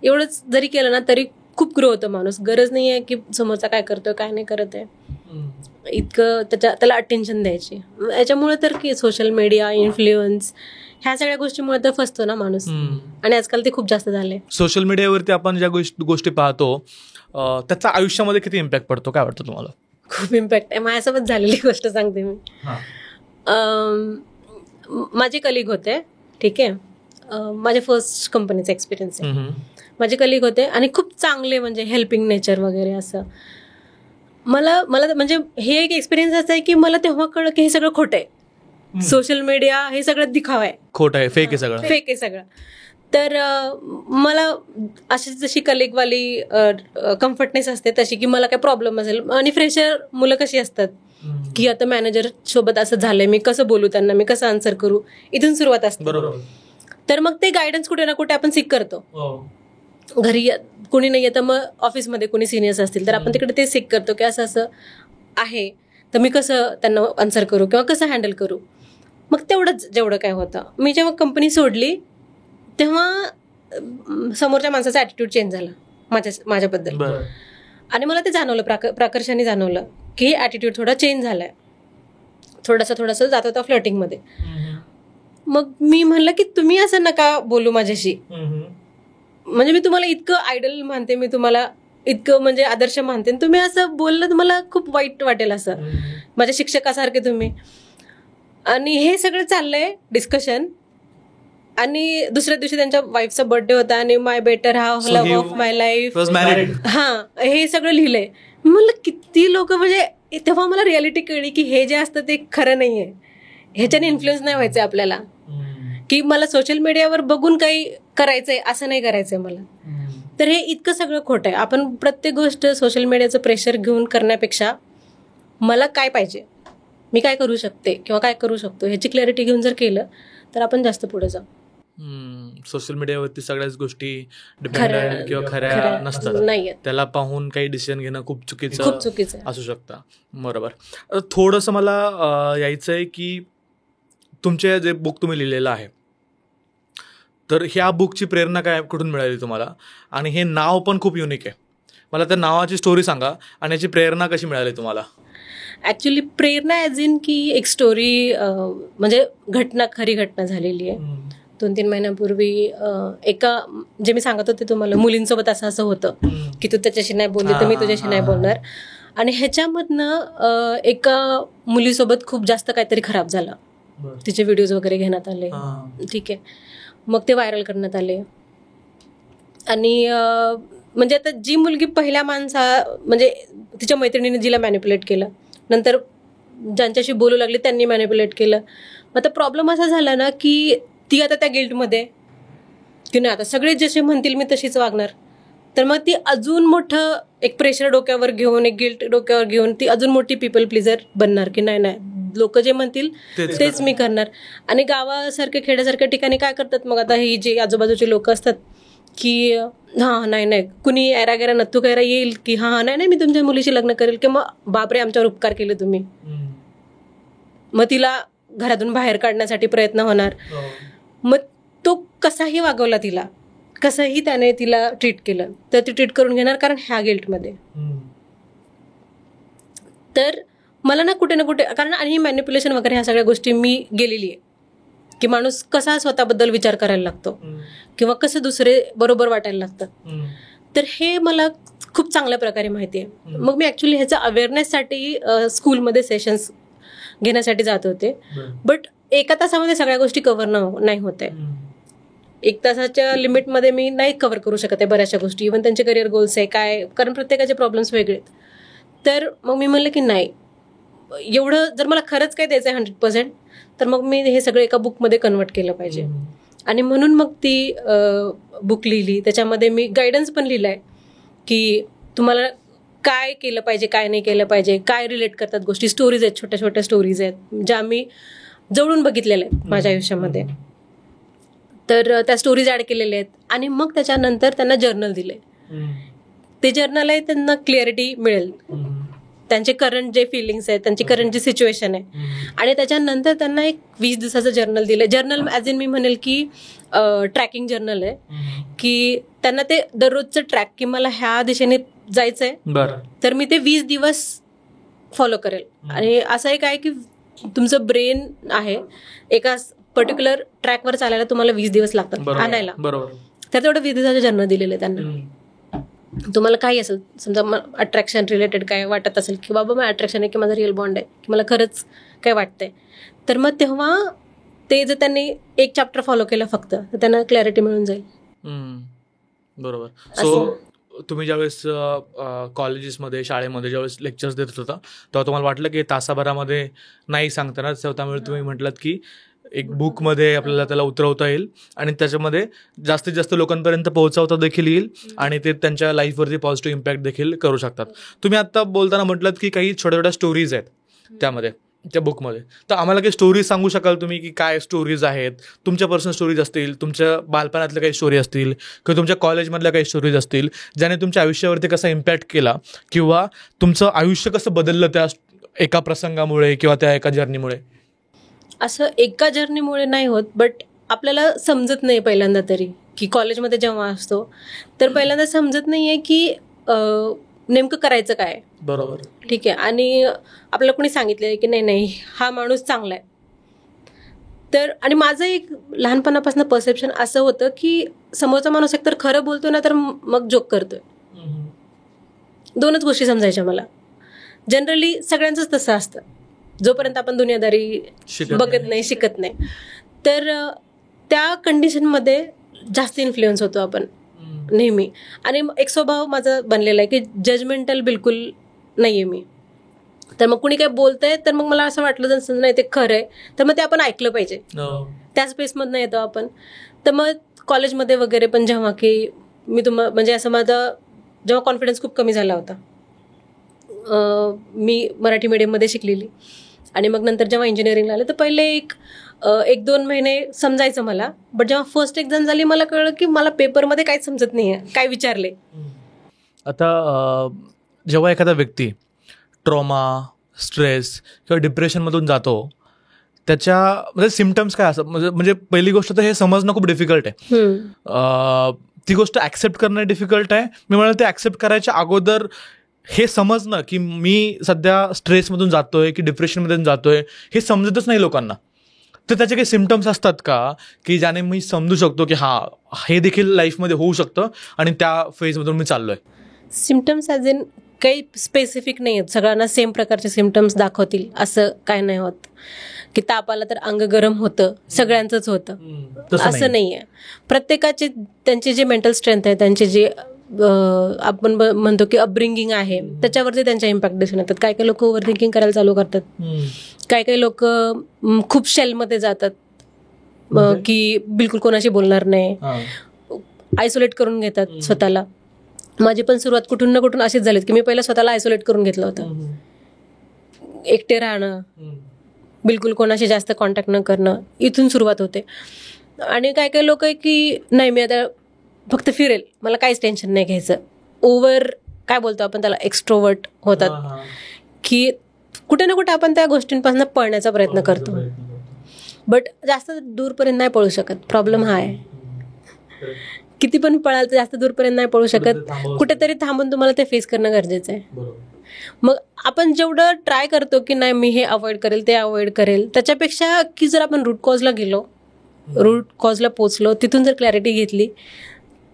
एवढंच जरी केलं ना तरी खूप ग्रो होतं माणूस. गरज नाही आहे की समोरचा काय करतोय काय नाही करत आहे इतकं त्याला अटेन्शन द्यायची. याच्यामुळे तर की सोशल मीडिया, इन्फ्लुएन्स, ह्या सगळ्या गोष्टीमुळे तर फसतो ना माणूस. आणि आजकाल ते खूप जास्त झाले. सोशल मीडियावरती आपण ज्या गोष्टी पाहतो त्याचा आयुष्यामध्ये किती इम्पॅक्ट पडतो, काय वाटतं तुम्हाला? खूप इम्पॅक्ट आहे. माझ्यासोबत झालेली गोष्ट सांगते मी. माझे कलिग होते, ठीक आहे, माझ्या फर्स्ट कंपनीचा एक्सपिरियन्स आहे. माझे कलिग होते आणि खूप चांगले, म्हणजे हेल्पिंग नेचर वगैरे असं. मला म्हणजे हे एक एक्सपिरियन्स असा आहे की मला तेव्हा कळलं की हे सगळं खोटं आहे. सोशल मीडिया हे सगळं दिखावा आहे, खोटं आहे, फेक आहे सगळं. तर मला अशी जशी कलिगवाली कम्फर्टनेस असते तशी की मला काय प्रॉब्लेम असेल. आणि फ्रेशर मुलं कशी असतात की आता मॅनेजर सोबत असं झालंय, मी कसं बोलू त्यांना, मी कसं आन्सर करू, इथून सुरुवात असते. तर मग ते गायडन्स कुठे ना कुठे आपण सीक करतो. घरी कोणी नाही तर मग ऑफिसमध्ये कोणी सिनियर्स असतील तर आपण तिकडे ते सीक करतो की असं असं आहे, तर मी कसं त्यांना आन्सर करू किंवा कसं हँडल करू. मग तेवढंच जेवढं काय होतं. मी जेव्हा कंपनी सोडली तेव्हा समोरच्या माणसाचा ॲटिट्यूड चेंज झाला माझ्याबद्दल. आणि मला ते जाणवलं, प्रकर्षाने जाणवलं की ॲटिट्यूड थोडा चेंज झालाय, थोडासा जात होता फ्लर्टिंगमध्ये. मग मी म्हणलं की तुम्ही असं नका बोलू माझ्याशी, म्हणजे मी तुम्हाला इतकं आयडल मानते, मी तुम्हाला इतकं म्हणजे आदर्श मानते, तुम्ही असं बोललं तर मला खूप वाईट वाटेल, असं माझ्या शिक्षकासारखे तुम्ही. आणि हे सगळं चाललंय डिस्कशन. आणि दुसऱ्या दिवशी त्यांच्या वाईफचा बर्थडे होता आणि my better half, love of my life, हे सगळं लिहिलंय. मला किती लोक, म्हणजे तेव्हा मला रियालिटी कळली की हे जे असतं ते खरं नाहीये, ह्याच्याने इन्फ्लुएन्स नाही व्हायचंय आपल्याला, की मला सोशल मीडियावर बघून काही करायचंय असं नाही करायचंय मला. तर हे इतकं सगळं खोटं आहे. आपण प्रत्येक गोष्ट सोशल मीडियाचं प्रेशर घेऊन करण्यापेक्षा मला काय पाहिजे, मी काय करू शकते किंवा काय करू शकतो, ह्याची क्लॅरिटी घेऊन जर केलं तर आपण जास्त पुढे जाऊ. सोशल मीडियावरती सगळ्याच गोष्टी डिपेंडंट किंवा खऱ्या नसतात, त्याला पाहून काही डिसिजन घेणं खूप चुकीचं असू शकतं. बरोबर. थोडंसं मला यायचं आहे की तुमचे जे बुक तुम्ही लिहिलेलं आहे, तर ह्या बुकची प्रेरणा काय कुठून मिळाली तुम्हाला? आणि हे नाव पण खूप युनिक आहे, मला त्या नावाची स्टोरी सांगा आणि याची प्रेरणा कशी मिळाली तुम्हाला? ॲक्च्युली प्रेरणा ॲज इन की एक स्टोरी, म्हणजे खरी घटना झालेली आहे. 2-3 महिन्यापूर्वी एका, जे मी सांगत होते तुम्हाला, मुलींसोबत असं होतं की तू त्याच्याशी नाही बोलली तर मी तुझ्याशी नाही बोलणार. आणि ह्याच्यामधनं एका मुलीसोबत खूप जास्त काहीतरी खराब झालं, तिचे व्हिडिओज वगैरे घेण्यात आले, ठीक आहे, मग ते व्हायरल करण्यात आले. आणि म्हणजे आता जी मुलगी पहिल्या म्हणजे तिच्या मैत्रिणीने जिला मॅनिप्युलेट केलं, नंतर ज्यांच्याशी बोलू लागली त्यांनी मॅनिप्युलेट केलं. मग आता प्रॉब्लेम असा झाला ना की ती आता त्या गिल्टमध्ये की नाही, आता सगळे जसे म्हणतील मी तशीच वागणार. तर मग ती अजून मोठं एक प्रेशर डोक्यावर घेऊन, एक गिल्ट डोक्यावर घेऊन ती अजून मोठी पीपल प्लीजर बनणार की नाही लोक जे म्हणतील तेच मी करणार. आणि गावासारख्या खेड्यासारख्या ठिकाणी काय करतात मग आता ही जे आजूबाजूचे लोक असतात की नाही कुणी ऐरागैरा नथू कैरा येईल की नाही मी तुमच्या मुलीशी लग्न करेल, की मग बापरे आमच्यावर उपकार केले तुम्ही. मग तिला घरातून बाहेर काढण्यासाठी प्रयत्न होणार. मग तो कसाही वागवला तिला, कसंही त्याने तिला ट्रीट केलं तर ती ट्रीट करून घेणार, कारण ह्या गिल्टमध्ये. तर मला ना कुठे, कारण आणि मॅनिप्युलेशन वगैरे ह्या सगळ्या गोष्टी मी गेलेली आहे की माणूस कसा स्वतःबद्दल विचार करायला लागतो किंवा कसं दुसरे बरोबर वाटायला लागतात. तर हे मला खूप चांगल्या प्रकारे माहिती आहे. मग मी ॲक्च्युली ह्याचा अवेअरनेससाठी स्कूलमध्ये सेशन्स घेण्यासाठी जात होते. बट एका तासामध्ये सगळ्या गोष्टी कव्हर नाही होत आहे. 1 तासाच्या लिमिटमध्ये मी नाही कव्हर करू शकत आहे बऱ्याचशा गोष्टी, इव्हन त्यांचे करिअर गोल्स आहे काय, कारण प्रत्येकाचे प्रॉब्लेम्स वेगळे आहेत. तर मग मी म्हणलं की नाही, एवढं जर मला खरंच काय द्यायचं आहे 100%, तर मग मी हे सगळं एका बुकमध्ये कन्वर्ट केलं पाहिजे. आणि म्हणून मग ती बुक लिहिली. त्याच्यामध्ये मी गायडन्स पण लिहिलं आहे की तुम्हाला काय केलं पाहिजे, काय नाही केलं पाहिजे, काय रिलेट करतात गोष्टी, स्टोरीज आहेत, छोट्या छोट्या स्टोरीज आहेत ज्या मी जवळून बघितलेल्या आहेत माझ्या आयुष्यामध्ये. तर त्या स्टोरीज ॲड केलेल्या आहेत आणि मग त्याच्यानंतर त्यांना जर्नल दिले. ते जर्नल आहे त्यांना क्लिअरिटी मिळेल, त्यांचे करंट जे फिलिंग्स आहेत, त्यांची करंट जी सिच्युएशन आहे. आणि त्याच्यानंतर त्यांना एक 20 दिवसाचं जर्नल दिलं. जर्नल ॲज इन मी म्हणेल की ट्रॅकिंग जर्नल आहे, की त्यांना ते दररोजचं ट्रॅक की मला ह्या दिशेने जायचंय, तर मी ते 20 दिवस फॉलो करेल. आणि असं एक आहे की तुमचं ब्रेन आहे एका पर्टिक्युलर ट्रॅकवर चालायला तुम्हाला 20 दिवस लागतात आणायला. तर तेवढं 20 दिवसाचं जर्नल दिलेलं आहे त्यांना. तुम्हाला काही असेल, समजा अट्रॅक्शन रिलेटेड काय वाटत असेल की बाबा मग अट्रॅक्शन आहे की माझा रिअल बॉन्ड आहे की मला खरंच काय वाटतंय, तर मग तेव्हा ते जर त्यांनी एक चॅप्टर फॉलो केलं फक्त, तर त्यांना क्लॅरिटी मिळून जाईल. बरोबर. सो तुम्ही ज्यावेळेस कॉलेजेसमध्ये शाळेमध्ये ज्यावेळेस लेक्चर्स देत होता तेव्हा तुम्हाला वाटलं की तासाभरामध्ये नाही सांगताना, त्यामुळे तुम्ही म्हटलात की एक बुकमध्ये आपल्याला त्याला उतरवता येईल आणि त्याच्यामध्ये जास्तीत जास्त लोकांपर्यंत पोहोचवता देखील येईल आणि ते त्यांच्या लाईफवरती पॉझिटिव्ह इम्पॅक्ट देखील करू शकतात. तुम्ही आत्ता बोलताना म्हटलात की काही छोट्या छोट्या स्टोरीज आहेत त्यामध्ये, त्या बुकमध्ये. तर आम्हाला काही स्टोरीज सांगू शकाल तुम्ही की काय स्टोरीज आहेत? तुमच्या पर्सनल स्टोरीज असतील, तुमच्या बालपणातल्या काही स्टोरी असतील किंवा तुमच्या कॉलेजमधल्या काही स्टोरीज असतील ज्याने तुमच्या आयुष्यावरती कसा इम्पॅक्ट केला किंवा तुमचं आयुष्य कसं बदललं त्या एका प्रसंगामुळे किंवा त्या एका जर्नीमुळे. असं एका जर्नीमुळे नाही होत, बट आपल्याला समजत नाही पहिल्यांदा तरी की कॉलेजमध्ये जेव्हा असतो तर पहिल्यांदा समजत नाही आहे की नेमकं करायचं काय. बरोबर, ठीक आहे. आणि आपल्याला कोणी सांगितलं की नाही हा माणूस चांगला आहे. तर आणि माझं एक लहानपणापासून परसेप्शन असं होतं की समोरचा माणूस एकतर खरं बोलतोय ना तर मग जोक करतोय. दोनच गोष्टी समजायच्या मला. जनरली सगळ्यांचंच तसं असतं जोपर्यंत आपण दुनियादारी बघत नाही, शिकत नाही. तर त्या कंडिशनमध्ये जास्त इन्फ्लुएन्स होतो आपण नेहमी. आणि एक स्वभाव माझा बनलेला आहे की जजमेंटल बिलकुल नाही आहे मी. तर मग कुणी काय बोलतंय तर मग मला असं वाटलं जर नाही ते खरं आहे तर मग ते आपण ऐकलं पाहिजे. त्या स्पेसमधनं येतो आपण. तर मग कॉलेजमध्ये वगैरे पण जेव्हा की मी म्हणजे असं माझा जेव्हा कॉन्फिडन्स खूप कमी झाला होता, मी मराठी मीडियममध्ये शिकलेली आणि मग नंतर जेव्हा इंजिनिअरिंगला आलं तर पहिले एक 2 महिने समजायचं मला. बट जेव्हा फर्स्ट एक्झाम झाली मला कळलं की मला पेपरमध्ये काहीच समजत नाही आहे, काय विचारले. आता जेव्हा एखादा व्यक्ती ट्रॉमा, स्ट्रेस किंवा डिप्रेशनमधून जातो त्याच्या म्हणजे सिम्पटम्स काय असतात? म्हणजे पहिली गोष्ट तर हे समजणं खूप डिफिकल्ट आहे. ती गोष्ट ॲक्सेप्ट करणं डिफिकल्ट आहे. मी म्हणाल ते ॲक्सेप्ट करायच्या अगोदर हे समजणं की मी सध्या स्ट्रेसमधून जातोय की डिप्रेशनमधून जातोय हे समजतच नाही लोकांना. तर त्याचे काही सिम्पटम्स असतात का की ज्याने मी समजू शकतो की हे देखील लाईफमध्ये होऊ शकतं आणि त्या फेजमधून मी चाललोय? सिम्पटम्स ॲज इन काही स्पेसिफिक नाही आहेत. सगळ्यांना सेम प्रकारचे सिम्पटम्स दाखवतील असं काय नाही होत. की ताप आला तर अंग गरम होतं, सगळ्यांचंच होतं असं नाही आहे. प्रत्येकाचे त्यांचे जे मेंटल स्ट्रेंथ आहे, त्यांचे जे आपण म्हणतो की अपब्रिंगिंग आहे त्याच्यावरती त्यांच्या इम्पॅक्ट दिसून येतात. काही काही लोक ओव्हर थिंकिंग करायला चालू करतात, काही काही लोक खूप शेलमध्ये जातात की बिलकुल कोणाशी बोलणार नाही, आयसोलेट करून घेतात स्वतःला. माझी पण सुरुवात कुठून ना कुठून अशीच झालीत की मी पहिला स्वतःला आयसोलेट करून घेतलं होतं. एकटे राहणं, बिलकुल कोणाशी जास्त कॉन्टॅक्ट न करणं, इथून सुरुवात होते. आणि काही काही लोक आहे की नाही मी आता फक्त फिरेल, मला काहीच टेन्शन नाही घ्यायचं. ओव्हर काय बोलतो आपण त्याला, एक्स्ट्रोवर्ट होतात की कुठे ना कुठे आपण त्या गोष्टींपासून पळण्याचा प्रयत्न करतो. बट जास्त दूरपर्यंत नाही पळू शकत. प्रॉब्लेम हा आहे. किती पण पळाल तर जास्त दूरपर्यंत नाही पळू शकत. कुठेतरी थांबून तुम्हाला ते फेस करणं गरजेचं आहे. मग आपण जेवढं ट्राय करतो की नाही मी हे अवॉइड करेल, ते अवॉइड करेल, त्याच्यापेक्षा की जर आपण रूट कॉजला गेलो, रूट कॉजला पोचलो, तिथून जर क्लॅरिटी घेतली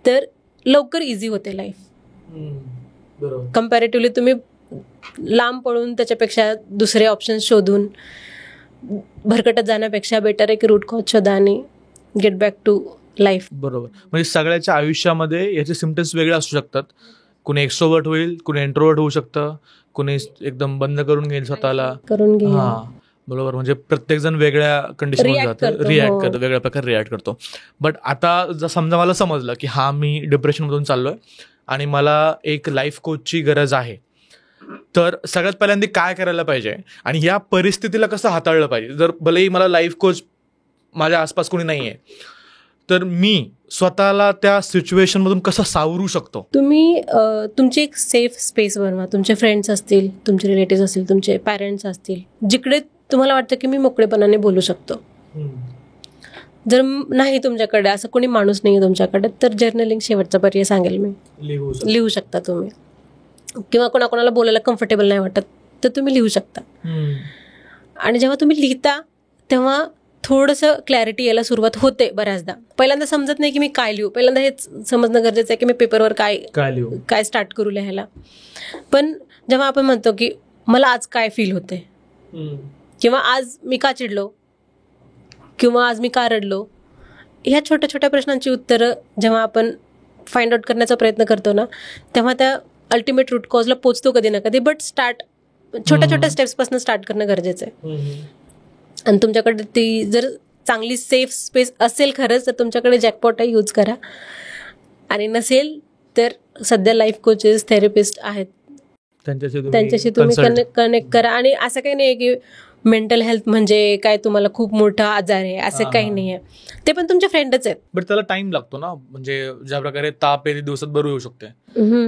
तर लवकर इझी होते लाईफ. कम्पॅरेटिव्हली तुम्ही लांब पळून त्याच्यापेक्षा दुसरे ऑप्शन शोधून भरकटत जाण्यापेक्षा बेटर आहे की रूट कॉज शोधा आणि गेट बॅक टू लाईफ. बरोबर. म्हणजे सगळ्याच्या आयुष्यामध्ये याचे सिम्पटम्स वेगळे असू शकतात. कुणी एक्स्ट्रोवर्ट होईल, कुणी इंट्रोवर्ट होऊ शकतं, कुणी एकदम बंद करून घेईल स्वतःला. बरोबर. म्हणजे प्रत्येकजण वेगळ्या कंडिशनमध्ये जातं, रिॲक्ट करतो, वेगळ्या प्रकारे रिॲक्ट करतो. बट आता समजा मला समजलं की मी डिप्रेशनमधून चाललोय आणि मला एक लाईफ कोचची गरज आहे, तर सगळ्यात पहिल्यांदा काय करायला पाहिजे आणि ह्या परिस्थितीला कसं हाताळलं पाहिजे. जर भलेही मला लाईफ कोच माझ्या आसपास कोणी नाही आहे, तर मी स्वतःला त्या सिच्युएशनमधून कसं सावरू शकतो. तुम्ही तुमची एक सेफ स्पेस बनवा. तुमचे फ्रेंड्स असतील, तुमचे रिलेटिव्ह असतील, तुमचे पॅरेंट्स असतील, जिकडे तुम्हाला वाटतं की मी मोकळेपणाने बोलू शकतो. जर नाही तुमच्याकडे असं कोणी माणूस नाही आहे तुमच्याकडे, तर जर्नलिंग शेवटचा पर्याय सांगेल मी. लिहू शकता तुम्ही, किंवा कोणाकोणाला बोलायला कम्फर्टेबल नाही वाटत तर तुम्ही लिहू शकता. आणि जेव्हा तुम्ही लिहिता तेव्हा थोडंसं क्लॅरिटी यायला सुरुवात होते. बऱ्याचदा पहिल्यांदा समजत नाही की मी काय लिहू, पहिल्यांदा हेच समजणं गरजेचं आहे की मी पेपरवर काय स्टार्ट करू लिहायला. पण जेव्हा आपण म्हणतो की मला आज काय फील होते, किंवा आज मी का चिडलो, किंवा आज मी का रडलो, ह्या छोट्या छोट्या प्रश्नांची उत्तरं जेव्हा आपण फाइंड आउट करण्याचा प्रयत्न करतो ना, तेव्हा त्या अल्टिमेट रूट कॉजला पोचतो कधी ना कधी. बट छोट्या छोट्या स्टेप्सपासून स्टार्ट करणं गरजेचं आहे. आणि तुमच्याकडे ती जर चांगली सेफ स्पेस असेल खरंच, तर तुमच्याकडे जॅकपॉट यूज करा. आणि नसेल तर सध्या लाईफ कोचेस, थेरपिस्ट आहेत, त्यांच्याशी तुम्ही कनेक्ट करा. आणि असं काही नाही की मेंटल हेल्थ म्हणजे काय तुम्हाला खूप मोठा आजार आहे असं काही नाही आहे. ते पण तुमचे फ्रेंडच आहेत. बट त्याला टाइम लागतो ना, म्हणजे ज्या प्रकारे ताप आहे दिवसात बरं येऊ शकते.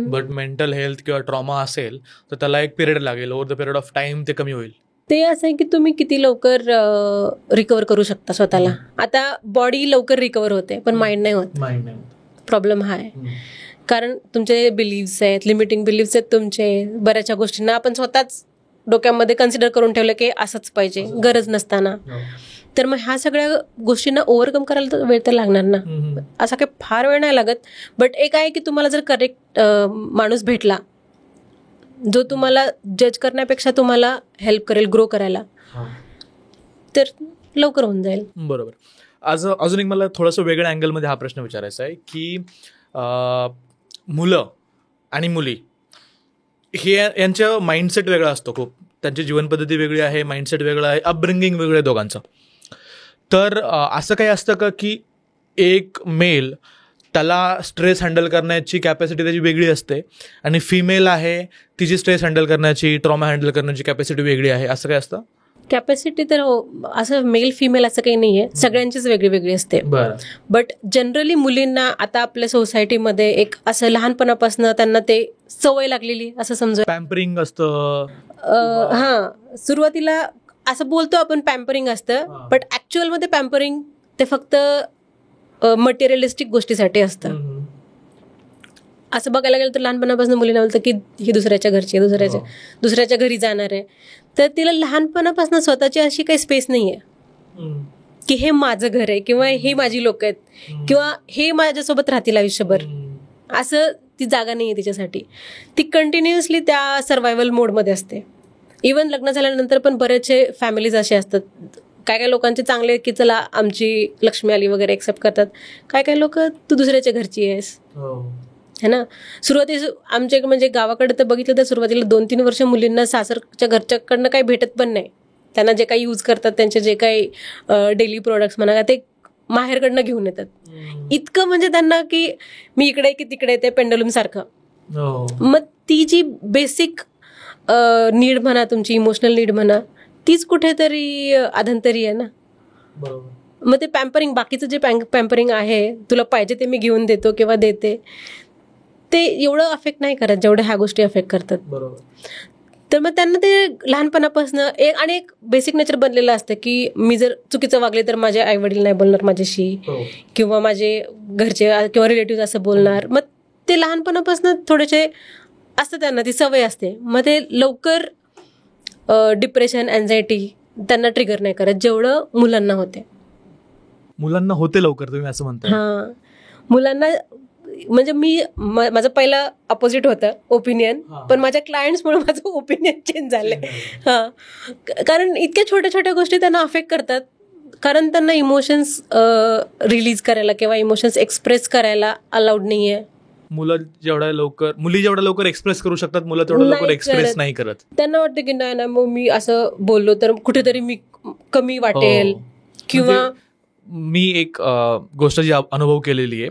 बट मेंटल हेल्थ किंवा ट्रॉमा असेल तर त्याला एक पिरियड लागेल. Over the period of time ते कमी होईल. ते असं आहे की तुम्ही किती लवकर रिकवर करू शकता स्वतःला. आता बॉडी लवकर रिकवर होते पण माइंड नाही होत. प्रॉब्लेम हा आहे. कारण तुमचे बिलीव्स आहेत, लिमिटिंग बिलीव्स आहेत तुमचे. बऱ्याचशा गोष्टींना आपण स्वतःच डोक्यामध्ये कन्सिडर करून ठेवलं की असंच पाहिजे गरज नसताना. तर मग ह्या सगळ्या गोष्टींना ओव्हरकम करायला तर वेळ तर लागणार ना. असा काही फार वेळ नाही लागत. बट एक आहे की तुम्हाला जर करेक्ट माणूस भेटला जो तुम्हाला जज करण्यापेक्षा तुम्हाला हेल्प करेल ग्रो करायला, तर लवकर होऊन जाईल. बरोबर. आज अजून एक मला थोडंसं वेगळ्या अँगलमध्ये हा प्रश्न विचारायचा आहे की मुलं आणि मुली हे यांचं माइंडसेट वेगळा असतो खूप. त्यांची जीवनपद्धती वेगळी आहे, माइंडसेट वेगळं आहे, अपब्रिंगिंग वेगळं आहे दोघांचं. तर असं काही असतं का की एक मेल त्याला स्ट्रेस हँडल करण्याची कॅपॅसिटी त्याची वेगळी असते आणि फिमेल आहे तिची स्ट्रेस हँडल करण्याची, ट्रॉमा हँडल करण्याची कॅपॅसिटी वेगळी आहे, असं काय असतं? कॅपॅसिटी तर असं मेल फिमेल असं काही नाही आहे, सगळ्यांचीच वेगळी वेगळी असते. बट जनरली मुलींना आता आपल्या सोसायटीमध्ये एक असं लहानपणापासून त्यांना ते सवय लागलेली असं समजा. पॅम्परिंग असतं. हां, सुरुवातीला असं बोलतो आपण पॅम्परिंग असतं, बट ॲक्च्युअलमध्ये पॅम्परिंग ते फक्त मटेरियलिस्टिक गोष्टीसाठी असतं. असं बघायला गेलं तर लहानपणापासून मुलींना बोलतं की ही दुसऱ्याच्या घरची आहे, दुसऱ्याच्या घरी जाणार आहे. तर तिला लहानपणापासून स्वतःची अशी काही स्पेस नाही आहे की हे माझं घर आहे, किंवा हे माझी लोक आहेत, किंवा हे माझ्यासोबत राहतील आयुष्यभर, असं ती जागा नाही आहे तिच्यासाठी. ती कंटिन्युअसली त्या सर्व्हायव्हल मोडमध्ये असते. इवन लग्न झाल्यानंतर पण बरेचसे फॅमिलीज असे असतात. काय काय लोकांचे चांगले की चला आमची लक्ष्मी आली वगैरे एक्सेप्ट करतात. काय काय लोक तू दुसऱ्याच्या घरची आहेस है ना. सुरुवातीला आमच्या म्हणजे गावाकडे तर बघितलं तर सुरुवातीला 2-3 वर्ष मुलींना सासरच्या घरच्याकडनं काही भेटत पण नाही. त्यांना जे काही यूज करतात त्यांचे जे काही डेली प्रोडक्ट्स म्हणा ते माहेरकडनं घेऊन येतात. इतकं म्हणजे त्यांना की मी इकडे की तिकडे ते पेंडुलम सारखं. मग ती जी बेसिक नीड म्हणा, तुमची इमोशनल नीड म्हणा, तीच कुठेतरी अधंतरी आहे ना. मग ते पॅम्परिंग, बाकीचं जे पॅम्परिंग आहे, तुला पाहिजे ते मी घेऊन देतो किंवा देते, ते एवढं अफेक्ट नाही करत जेवढं ह्या गोष्टी अफेक्ट करतात. तर मग त्यांना ते लहानपणापासून आणि एक बेसिक नेचर बनलेलं असतं की मी जर चुकीचं वागले तर माझे आई वडील नाही बोलणार माझ्याशी, किंवा माझे घरचे किंवा रिलेटिव्ह असं बोलणार. मग ते लहानपणापासून थोडेसे असतं, त्यांना ती सवय असते. मग ते लवकर डिप्रेशन, अँझायटी त्यांना ट्रिगर नाही करत जेवढं मुलांना होते. मुलांना होते लवकर, तुम्ही असं म्हणता? हां, मुलांना म्हणजे माझं पहिलं अपोजिट होतं ओपिनियन, पण माझ्या क्लायंट्समुळे माझं ओपिनियन चेंज झालंय. हां, कारण इतक्या छोट्या छोट्या गोष्टी त्यांना अफेक्ट करतात, कारण त्यांना इमोशन्स रिलीज करायला किंवा इमोशन्स एक्सप्रेस करायला अलाउड नाहीये. मुली जेवढ्या लवकर एक्सप्रेस करू शकतात, मुलं तेवढं लवकर एक्सप्रेस नाही करत. त्यांना वाटतं की नाही ना, मग मी असं बोललो तर कुठेतरी मी कमी वाटेल. किंवा मी एक गोष्ट जी अनुभव केलेली आहे,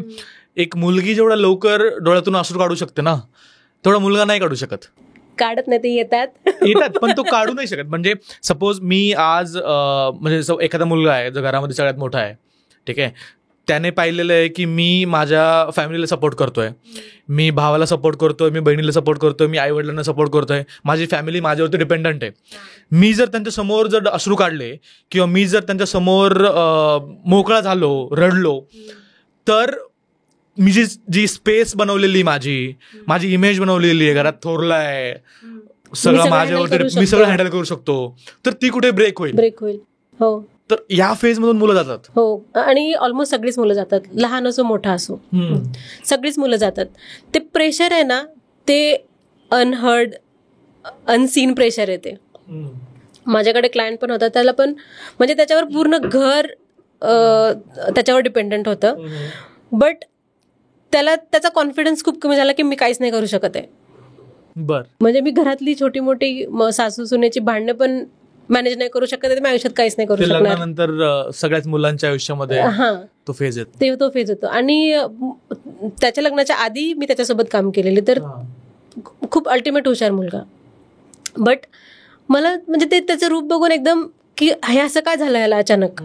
एक मुलगी जेवढा लवकर डोळ्यातून अश्रू काढू शकते ना, तेवढा मुलगा नाही काढू शकत. काढत नाही, ते येतात पण तो काढू नाही शकत. म्हणजे सपोज मी आज म्हणजे एखादा मुलगा आहे जो घरामध्ये सगळ्यात मोठा आहे, ठीक आहे, त्याने पाहिलेलं आहे की मी माझ्या फॅमिलीला सपोर्ट करतोय, मी भावाला सपोर्ट करतोय, मी बहिणीला सपोर्ट करतोय, मी आईवडिलांना सपोर्ट करतोय, माझी फॅमिली माझ्यावरती डिपेंडंट आहे. मी जर त्यांच्या समोर जर अश्रू काढले किंवा मी जर त्यांच्या समोर मोकळा झालो, रडलो, तर मी जी स्पेस बनवलेली, माझी इमेज बनवलेली आहे, घरात थोरला आहे, सगळं माझ्यावरती, मी सगळं हँडल करू शकतो, तर ती कुठे ब्रेक होईल. हो, तर या फेज मधून मुलं जातात. हो, आणि ऑलमोस्ट सगळीच मुलं जातात, लहान असो मोठा असो, सगळीच मुलं जातात. ते प्रेशर आहे ना, ते अनहर्ड, अनसीन प्रेशर आहे ते. माझ्याकडे क्लायंट पण होता, त्याला पण म्हणजे त्याच्यावर पूर्ण घर त्याच्यावर डिपेंडंट होतं, बट त्याचा कॉन्फिडन्स खूप कमी झाला की मी काहीच नाही करू शकत आहे. बर, म्हणजे मी घरातली छोटी मोठी सासू सुनेची भांडणं पण मॅनेज नाही करू शकत, मी आयुष्यात काहीच नाही करू शकणार. लग्नानंतर सगळ्याच मुलांच्या आयुष्यामध्ये तो फेज येतो. आणि त्याच्या लग्नाच्या आधी मी त्याच्यासोबत काम केलेले, तर खूप अल्टिमेट हुशार मुलगा. बट मला म्हणजे ते त्याचं रूप बघून एकदम की हे असं काय झालं याला अचानक,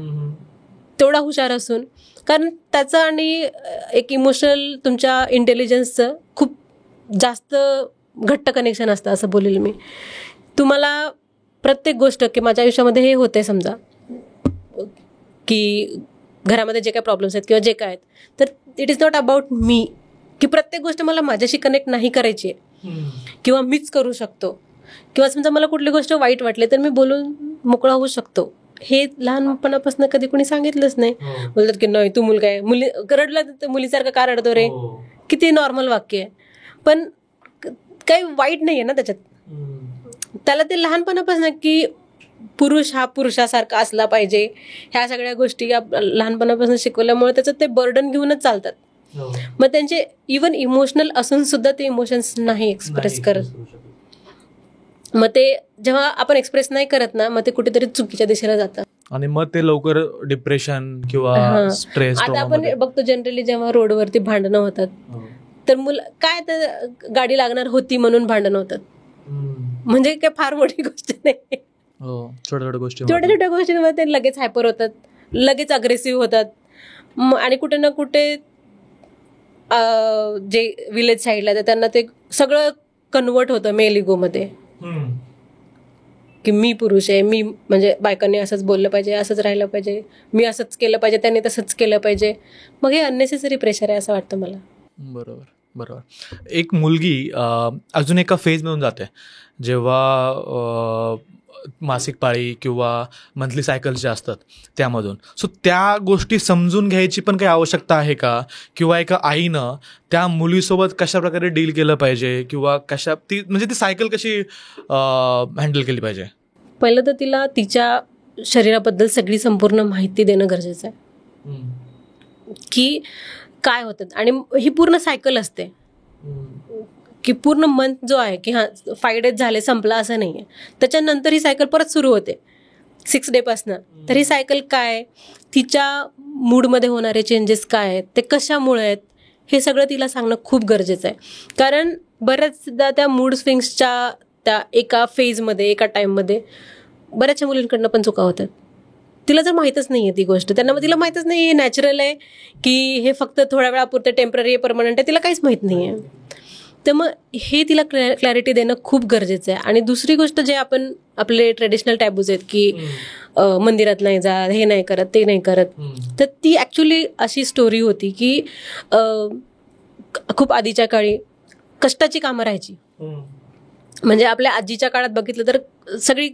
तेवढा हुशार असून. कारण त्याचं आणि एक इमोशनल तुमच्या इंटेलिजन्सचं खूप जास्त घट्ट कनेक्शन असतं असं बोलेल मी. तुम्हाला प्रत्येक गोष्ट की माझ्या आयुष्यामध्ये हे होते, समजा की घरामध्ये जे काही प्रॉब्लेम्स आहेत किंवा जे काय आहेत, तर it is not about me, की प्रत्येक गोष्ट मला माझ्याशी कनेक्ट नाही करायची आहे किंवा मीच करू शकतो, किंवा समजा मला कुठली गोष्ट वाईट वाटली तर मी बोलून मोकळा होऊ शकतो. हे लहानपणापासून कधी कोणी सांगितलंच नाही. बोलतात की नाही तू मुलगा आहे, मुली रडला तर मुलीसारखं का रडतो रे, किती नॉर्मल वाक्य आहे, पण काही वाईट नाही आहे ना त्याच्यात. त्याला ते लहानपणापासून की पुरुष हा पुरुषासारखा असला पाहिजे, ह्या सगळ्या गोष्टी लहानपणापासून शिकवल्यामुळे त्याचं ते बर्डन घेऊनच चालतात. मग त्यांचे इव्हन इमोशनल असून सुद्धा ते इमोशन्स नाही एक्सप्रेस करत. मग ते जेव्हा आपण एक्सप्रेस नाही करत ना, मग ते कुठेतरी चुकीच्या दिशेला जातं आणि मग ते लवकर डिप्रेशन किंवा स्ट्रेस. आता आपण बघतो जनरली जेव्हा रोडवरती भांडणं होतात, तर मुलं काय तर गाडी लागणार होती म्हणून भांडणं होतात. म्हणजे काय फार मोठी गोष्ट नाही, छोट्या छोट्या गोष्टींमध्ये ते लगेच हायपर होतात, लगेच अग्रेसिव्ह होतात. आणि कुठे ना कुठे जे विलेज साईडला तर त्यांना ते सगळं कन्वर्ट होतं मेल इगोमध्ये, की मी पुरुष आहे, मी म्हणजे बायकांनी असंच बोललं पाहिजे, असंच राहिलं पाहिजे, मी असंच केलं पाहिजे, त्यांनी तसंच केलं पाहिजे. मग हे अननेसेसरी प्रेशर आहे असं वाटतं मला. बरोबर. एक मुलगी अजून एका फेजमधून जाते, जेव्हा मासिक पाळी किंवा मंथली सायकल्स जे असतात त्यामधून. सो त्या गोष्टी समजून घ्यायची पण काही आवश्यकता आहे का, किंवा एका आईनं त्या मुलीसोबत कशा प्रकारे डील केलं पाहिजे, किंवा ती सायकल कशी हँडल केली पाहिजे? पहिलं तर तिला तिच्या शरीराबद्दल सगळी संपूर्ण माहिती देणं गरजेचं आहे, की काय होतं. आणि ही पूर्ण सायकल असते की पूर्ण मंथ जो आहे की 5 days झाले संपला असं नाही आहे, त्याच्यानंतर ही सायकल परत सुरू होते 6 days. तर ही सायकल काय, तिच्या मूडमध्ये होणारे चेंजेस काय आहेत, ते कशामुळे आहेत, हे सगळं तिला सांगणं खूप गरजेचं आहे. कारण बऱ्याचदा त्या मूड स्विंग्सच्या त्या एका फेजमध्ये, एका टाईममध्ये बऱ्याचशा मुलींकडनं पण चुका होतात. तिला जर माहीतच नाही आहे ती गोष्ट, तिला माहीतच नाही आहे नॅचरल आहे की हे फक्त थोड्या वेळापुरतं टेम्पररी परमनंट आहे, तिला काहीच माहीत नाही आहे. तर मग हे तिला क्लॅरिटी देणं खूप गरजेचं आहे. आणि दुसरी गोष्ट जे आपण आपले ट्रेडिशनल टॅबूज आहेत की मंदिरात नाही जा, हे नाही करत, ते नाही करत, तर ती ॲक्च्युली अशी स्टोरी होती की खूप आधीच्या काळी कष्टाची कामं राहायची. म्हणजे आपल्या आजीच्या काळात बघितलं तर सगळी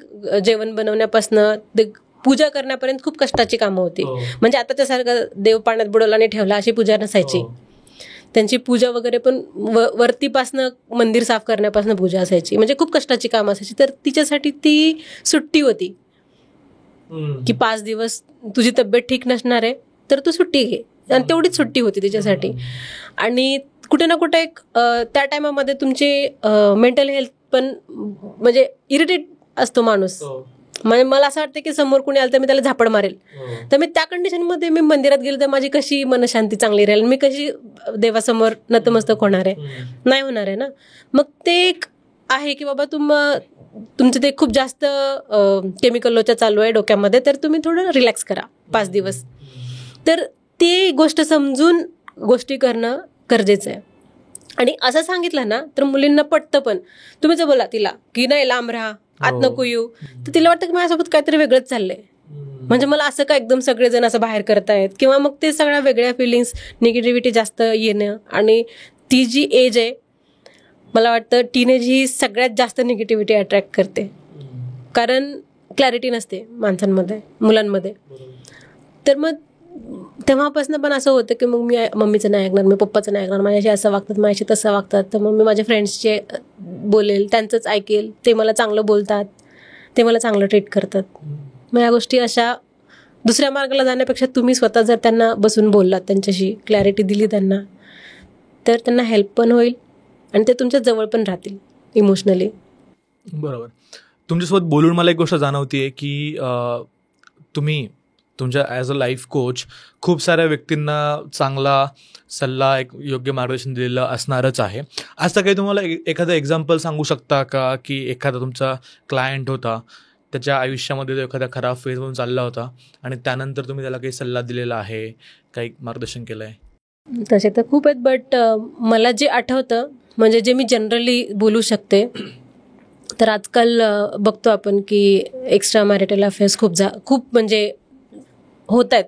जेवण बनवण्यापासनं ते पूजा करण्यापर्यंत खूप कष्टाची कामं होती. म्हणजे आताच्या सारखं देव पाण्यात बुडवला आणि ठेवला अशी पूजा नसायची. त्यांची पूजा वगैरे पण वरतीपासनं मंदिर साफ करण्यापासून पूजा असायची, म्हणजे खूप कष्टाची कामं असायची. तर तिच्यासाठी ती सुट्टी होती की 5 दिवस तुझी तब्येत ठीक नसणार आहे तर तू सुट्टी घे, आणि तेवढीच सुट्टी होती तिच्यासाठी. आणि कुठे ना कुठे एक त्या टायमामध्ये तुमचे मेंटल हेल्थ पण म्हणजे इरिटेट असतो माणूस. म्हणजे मला असं वाटतं की समोर कोणी आलं तर मी त्याला झापड मारेल, तर मी त्या कंडिशनमध्ये मी मंदिरात गेले तर माझी कशी मनशांती चांगली राहील, मी कशी देवासमोर नतमस्तक होणार आहे, नाही होणार आहे ना. मग ते एक आहे की बाबा तुमचं ते खूप जास्त केमिकल लोचा चालू आहे डोक्यामध्ये, तर तुम्ही थोडं रिलॅक्स करा 5 दिवस. तर ती गोष्ट समजून गोष्टी करणं गरजेचं आहे. आणि असं सांगितलं ना तर मुलींना पटतं पण. तुम्ही जर बोला तिला की नाही लांब राहा, आत नको येऊ, तर तिला वाटतं की माझ्यासोबत काहीतरी वेगळंच चाललंय, म्हणजे मला असं का एकदम सगळेजण असं बाहेर करतायत, किंवा मग ते सगळ्या वेगळ्या फिलिंग्स, निगेटिव्हिटी जास्त येणं. आणि ती जी एज आहे, मला वाटतं टीनेज ही सगळ्यात जास्त निगेटिव्हिटी अट्रॅक्ट करते, कारण क्लॅरिटी नसते माणसांमध्ये, मुलांमध्ये. तर मग तेव्हापासून पण असं होतं की मग मी मम्मीचं नाही ऐकणार, मी पप्पाचं नाही ऐकणार, माझ्याशी असं वागतात, माझ्याशी तसं वागतात, तर मग मी माझ्या फ्रेंड्सचे बोलेल, त्यांचंच ऐकेल, ते मला चांगलं बोलतात, ते मला चांगलं ट्रीट करतात. मग या गोष्टी अशा दुसऱ्या मार्गाला जाण्यापेक्षा तुम्ही स्वतः जर त्यांना बसून बोललात, त्यांच्याशी क्लॅरिटी दिली त्यांना, तर त्यांना हेल्प पण होईल आणि ते तुमच्या जवळ पण राहतील इमोशनली. बरोबर. तुमच्यासोबत बोलून मला एक गोष्ट जाणवते की तुम्ही तुमच्या ॲज अ लाईफ कोच खूप साऱ्या व्यक्तींना चांगला सल्ला, एक योग्य मार्गदर्शन दिलेलं असणारच आहे. असं काही तुम्हाला एखादं एक्झाम्पल सांगू शकता का की एखादा तुमचा क्लायंट होता, त्याच्या आयुष्यामध्ये तो एखाद्या खराब फेजमधून चालला होता आणि त्यानंतर तुम्ही त्याला काही सल्ला दिलेला आहे, काही मार्गदर्शन केलं आहे? तसे तर खूप आहेत, बट मला जे आठवतं, म्हणजे जे मी जनरली बोलू शकते, तर आजकाल बघतो आपण की एक्स्ट्रा मॅरिटल अफेअर्स खूप म्हणजे होत आहेत.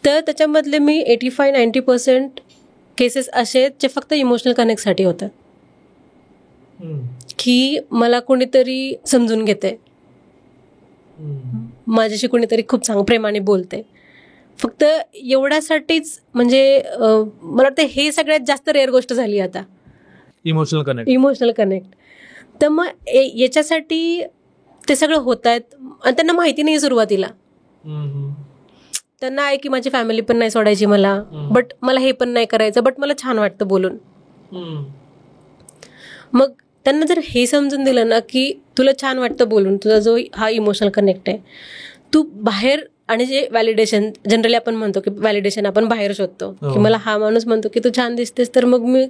तर त्याच्यामधले मी 85-90% केसेस असे आहेत जे फक्त इमोशनल कनेक्टसाठी होतात, की मला कोणीतरी समजून घेते, माझ्याशी कोणीतरी खूप प्रेमाने बोलते, फक्त एवढ्यासाठीच. म्हणजे मला वाटतं हे सगळ्यात जास्त रेअर गोष्ट झाली आता, इमोशनल कनेक्ट. तर मग याच्यासाठी ते सगळं होत आहेत आणि त्यांना माहिती नाही सुरुवातीला. त्यांना आहे की माझी फॅमिली पण नाही सोडायची मला, बट मला हे पण नाही करायचं, बट मला छान वाटतं बोलून. मग त्यांना जर हे समजून दिलं ना की तुला छान वाटतं बोलून, तुझा जो हा इमोशनल कनेक्ट आहे, तू बाहेर, आणि जे व्हॅलिडेशन जनरली आपण म्हणतो की व्हॅलिडेशन आपण बाहेर शोधतो, की मला हा माणूस म्हणतो की तू छान दिसतेस, तर मग मी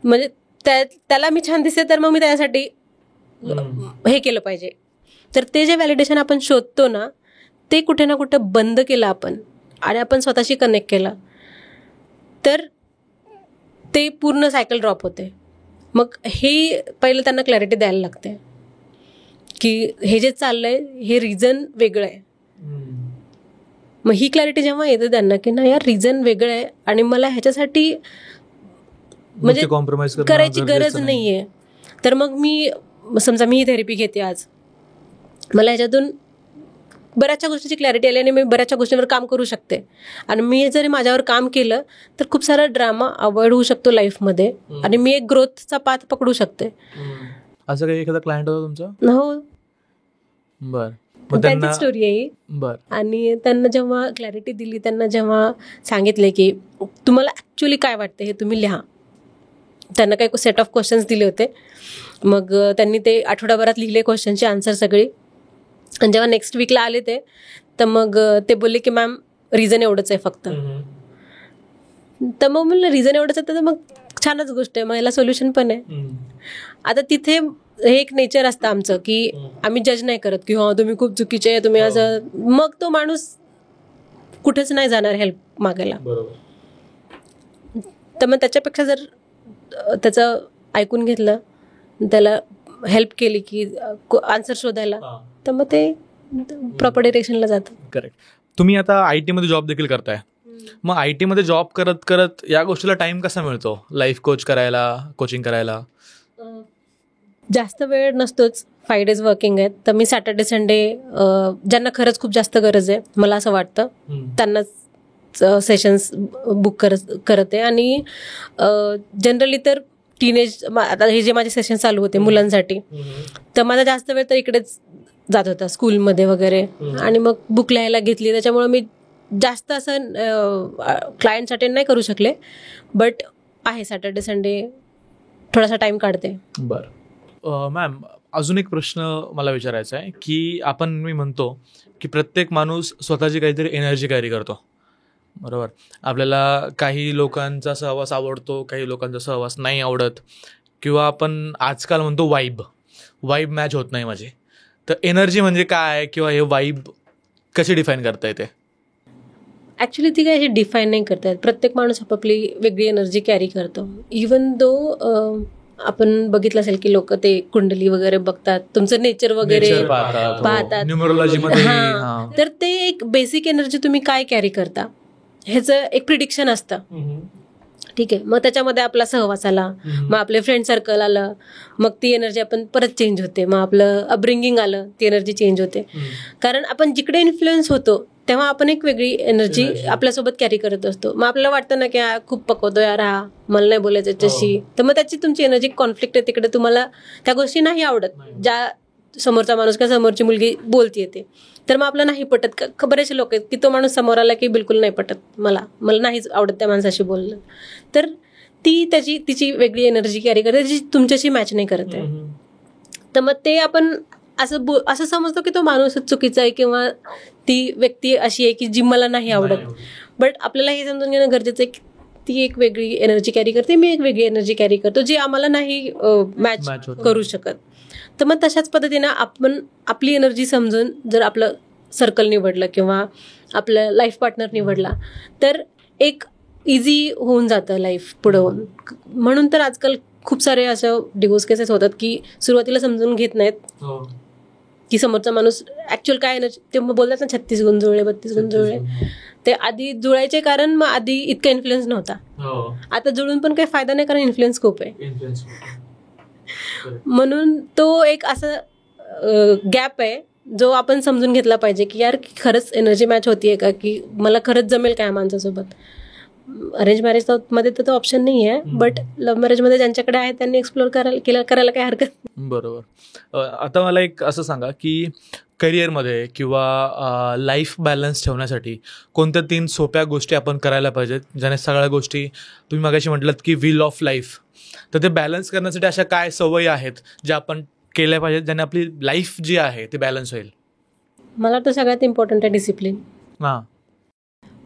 म्हणजे त्याला मी छान दिसते, तर मग मी त्यासाठी हे केलं पाहिजे. तर ते जे व्हॅलिडेशन आपण शोधतो ना, ते कुठे ना कुठे बंद केलं आपण आणि आपण स्वतःशी कनेक्ट केलं, तर ते पूर्ण सायकल ड्रॉप होते. मग हे पहिलं त्यांना क्लॅरिटी द्यायला लागते की हे जे चाललंय हे रिझन वेगळं आहे. मग ही क्लॅरिटी जेव्हा येते त्यांना की ना यार रिझन वेगळं आहे आणि मला ह्याच्यासाठी म्हणजे कॉम्प्रोमाइज करायची गरज नाहीये, तर मग मी समजा मी ही थेरपी घेते आज, मला ह्याच्यातून बऱ्याचशा गोष्टीची क्लॅरिटी आली आणि मी बऱ्याचशा गोष्टींवर काम करू शकते. आणि मी जर माझ्यावर काम केलं तर खूप सारा ड्रामा अवॉइड होऊ शकतो लाईफमध्ये आणि मी एक ग्रोथचा पाथ पकडू शकते. असं काही एखादा क्लायंट होता तुमचा? हो, त्यांची स्टोरी आहे. आणि त्यांना जेव्हा क्लॅरिटी दिली, त्यांना जेव्हा सांगितले की तुम्हाला ऍक्च्युअली काय वाटतं हे तुम्ही लिहा, त्यांना काही सेट ऑफ क्वेश्चन्स दिले होते. मग त्यांनी ते आठवड्याभरात लिहिले क्वेश्चनची आन्सर सगळी. आणि जेव्हा नेक्स्ट वीकला आले ते, तर मग ते बोलले की मॅम रिझन एवढंच आहे फक्त. तर मग म्हणलं रिझन एवढंच आहे तर मग छानच गोष्ट आहे, मग याला सोल्युशन पण आहे. आता तिथे हे एक नेचर असतं आमचं की आम्ही जज नाही करत की हो तुम्ही खूप चुकीचे आहे, तुम्ही असं, मग तो माणूस कुठेच नाही जाणार हेल्प मागायला. तर मग त्याच्यापेक्षा जर त्याचं ऐकून घेतलं, त्याला हेल्प केली की आन्सर शोधायला, तर मग ते प्रॉपर डिरेक्शनला जातं. करेक्ट. तुम्ही आता IT मध्ये जॉब देखील करताय, मग IT मध्ये जॉब करत करत या गोष्टीला टाइम कसा मिळतो लाईफ कोच करायला, कोचिंग करायला? जास्त वेळ नसतोच, 5 days वर्किंग आहेत. तर मी सॅटर्डे संडे ज्यांना खरंच खूप जास्त गरज आहे मला असं वाटतं त्यांनाच सेशन्स बुक करते. आणि जनरली तर टीनेज, आता हे जे माझे सेशन चालू होते मुलांसाठी, तर माझा जास्त वेळ तर इकडेच जात होता स्कूलमध्ये वगैरे, आणि मग बुक लिहायला घेतली. त्याच्यामुळे मी जास्त असं क्लायंट्स अटेंड नाही करू शकले, बट आहे सॅटर्डे संडे थोडासा टाइम काढते. बरं मॅम, अजून एक प्रश्न मला विचारायचा आहे की मी म्हणतो की प्रत्येक माणूस स्वतःची काहीतरी एनर्जी कॅरी करतो, बरोबर? आपल्याला काही लोकांचा सहवास आवडतो, काही लोकांचा सहवास नाही आवडत, किंवा आपण आजकाल म्हणतो वाईब मॅच होत नाही माझी, तर एनर्जी म्हणजे काय किंवा हे वाईब कशी डिफाईन करता येते? ॲक्च्युली ती काही डिफाईन नाही करतात. प्रत्येक माणूस आपापली वेगळी एनर्जी कॅरी करतो. इवन दो आपण बघितलं असेल की लोक ते कुंडली वगैरे बघतात, तुमचं नेचर वगैरे पाहतात, न्यूमरोलॉजीमध्ये. तर ते एक बेसिक एनर्जी तुम्ही काय कॅरी करता ह्याचं एक प्रिडिक्शन असतं. ठीक आहे, मग त्याच्यामध्ये आपला सहवास आला, मग आपले फ्रेंड सर्कल आलं, मग ती एनर्जी आपण परत चेंज होते, मग आपलं अपब्रिंगिंग आलं, ती एनर्जी चेंज होते. कारण आपण जिकडे इन्फ्लुएन्स होतो तेव्हा आपण एक वेगळी एनर्जी आपल्यासोबत कॅरी करत असतो. मग आपल्याला वाटतं ना की खूप पकवतो यार हा, मला नाही बोलायचं त्याच्याशी, तर मग त्याची तुमची एनर्जी कॉन्फ्लिक्ट आहे, तिकडे तुम्हाला त्या गोष्टी नाही आवडत, ज्या समोरचा माणूस किंवा समोरची मुलगी बोलतीये ते, तर मग आपलं नाही पटत. बरेचसे लोक आहेत की तो माणूस समोर आला की बिलकुल नाही पटत, मला नाहीच आवडत त्या माणसाशी बोलणं, तर ती तिची वेगळी एनर्जी कॅरी करते जी तुमच्याशी मॅच नाही करत आहे. तर मग ते आपण असं समजतो की तो माणूसच चुकीचा आहे किंवा ती व्यक्ती अशी आहे की जी मला नाही आवडत. बट आपल्याला हे समजून घेणं गरजेचं आहे की ती एक वेगळी एनर्जी कॅरी करते, मी एक वेगळी एनर्जी कॅरी करतो, जी आम्हाला नाही मॅच करू शकत. तर मग तशाच पद्धतीनं आपण आपली एनर्जी समजून जर आपलं सर्कल निवडलं किंवा आपलं लाईफ पार्टनर निवडला तर एक इझी होऊन जातं लाईफ पुढं होऊन. म्हणून तर आजकाल खूप सारे असं डिवोर्स केसेस होतात की सुरुवातीला समजून घेत नाहीत की समोरचा माणूस ऍक्च्युअल काय एनर्जी, ते बोलतात ना 36 गुण जुळले 32 गुण जुळले, ते आधी जुळायचे कारण मग आधी इतका इन्फ्लुएन्स नव्हता. आता जुळून पण काही फायदा नाही कारण इन्फ्लुएन्स खूप आहे. म्हणून तो एक असं गॅप आहे जो आपण समजून घेतला पाहिजे की यार खरंच एनर्जी मॅच होतीये का, की मला खरंच जमेल काय माणसासोबत. अरेंज मॅरेज मध्ये तर तो ऑप्शन नाही आहे, बट लव्ह मॅरेजमध्ये ज्यांच्याकडे आहे त्यांनी एक्सप्लोर करायला काही हरकत नाही. बरोबर. आता मला एक असं सांगा की करिअरमध्ये किंवा लाईफ बॅलन्स ठेवण्यासाठी कोणत्या 3 सोप्या गोष्टी आपण करायला पाहिजेत, ज्याने सगळ्या गोष्टी तुम्ही मगाशी म्हटलात की व्हील ऑफ लाईफ, तर ते बॅलन्स करण्यासाठी अशा काय सवयी आहेत ज्या आपण केल्या पाहिजेत ज्याने आपली लाईफ जी आहे ती बॅलन्स होईल? मला तर सगळ्यात इम्पॉर्टंट आहे डिसिप्लिन.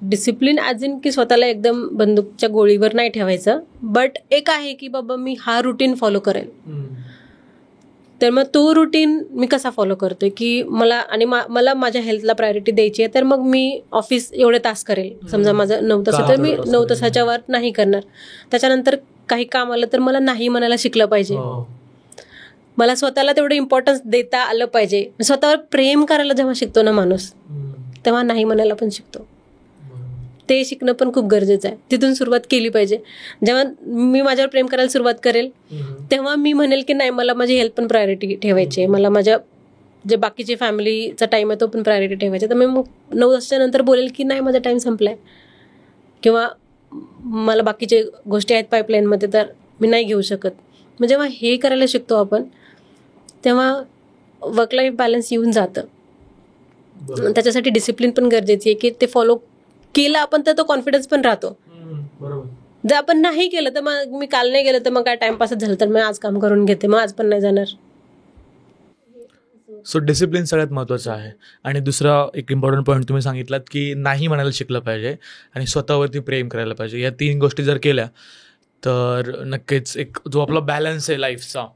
डिसिप्लिन ॲज इन की स्वतःला एकदम बंदूकच्या गोळीवर नाही ठेवायचं, बट एक आहे की बाबा मी हा रुटीन फॉलो करेल. तर मग तो रुटीन मी कसा फॉलो करतोय की मला माझ्या हेल्थला प्रायोरिटी द्यायची आहे, तर मग मी ऑफिस एवढे तास करेल, समजा माझं 9 तास तर मी 9 तासाच्या वर नाही करणार. त्याच्यानंतर काही काम आलं तर मला नाही म्हणायला शिकलं पाहिजे. मला स्वतःला तेवढं इम्पॉर्टन्स देता आलं पाहिजे. स्वतःवर प्रेम करायला जेव्हा शिकतो ना माणूस तेव्हा नाही म्हणायला पण शिकतो. ते शिकणं पण खूप गरजेचं आहे. तिथून सुरुवात केली पाहिजे. जेव्हा मी माझ्यावर प्रेम करायला सुरुवात करेल तेव्हा मी म्हणेल की नाही मला माझी हेल्थ पण प्रायोरिटी ठेवायची आहे, मला माझ्या जे बाकीचे फॅमिलीचा टाईम आहे तो पण प्रायोरिटी ठेवायचा. तर मी मग 9 तासाच्या नंतर बोलेल की नाही माझा टाईम संपलाय किंवा मला बाकीचे गोष्टी आहेत पाईपलाईनमध्ये तर मी नाही घेऊ शकत. मग जेव्हा हे करायला शिकतो आपण तेव्हा वर्क लाईफ बॅलन्स येऊन जातं. त्याच्यासाठी डिसिप्लिन पण गरजेची आहे की ते फॉलो केलं आपण तर तो कॉन्फिडन्स पण राहतो. जर आपण नाही केलं तर मग मी काल नाही गेलं तर मग काय टाइमपासच झालं, तर मी आज काम करून घेते, मग आज पण नाही जाणार. सो डिसिप्लिन सगळ्यात महत्त्वाचं आहे. आणि दुसरा एक इम्पॉर्टंट पॉईंट तुम्ही सांगितलात की नाही म्हणायला शिकलं पाहिजे आणि स्वतःवरती प्रेम करायला पाहिजे. या 3 गोष्टी जर केल्या तर नक्कीच एक जो आपला बॅलन्स आहे लाईफचा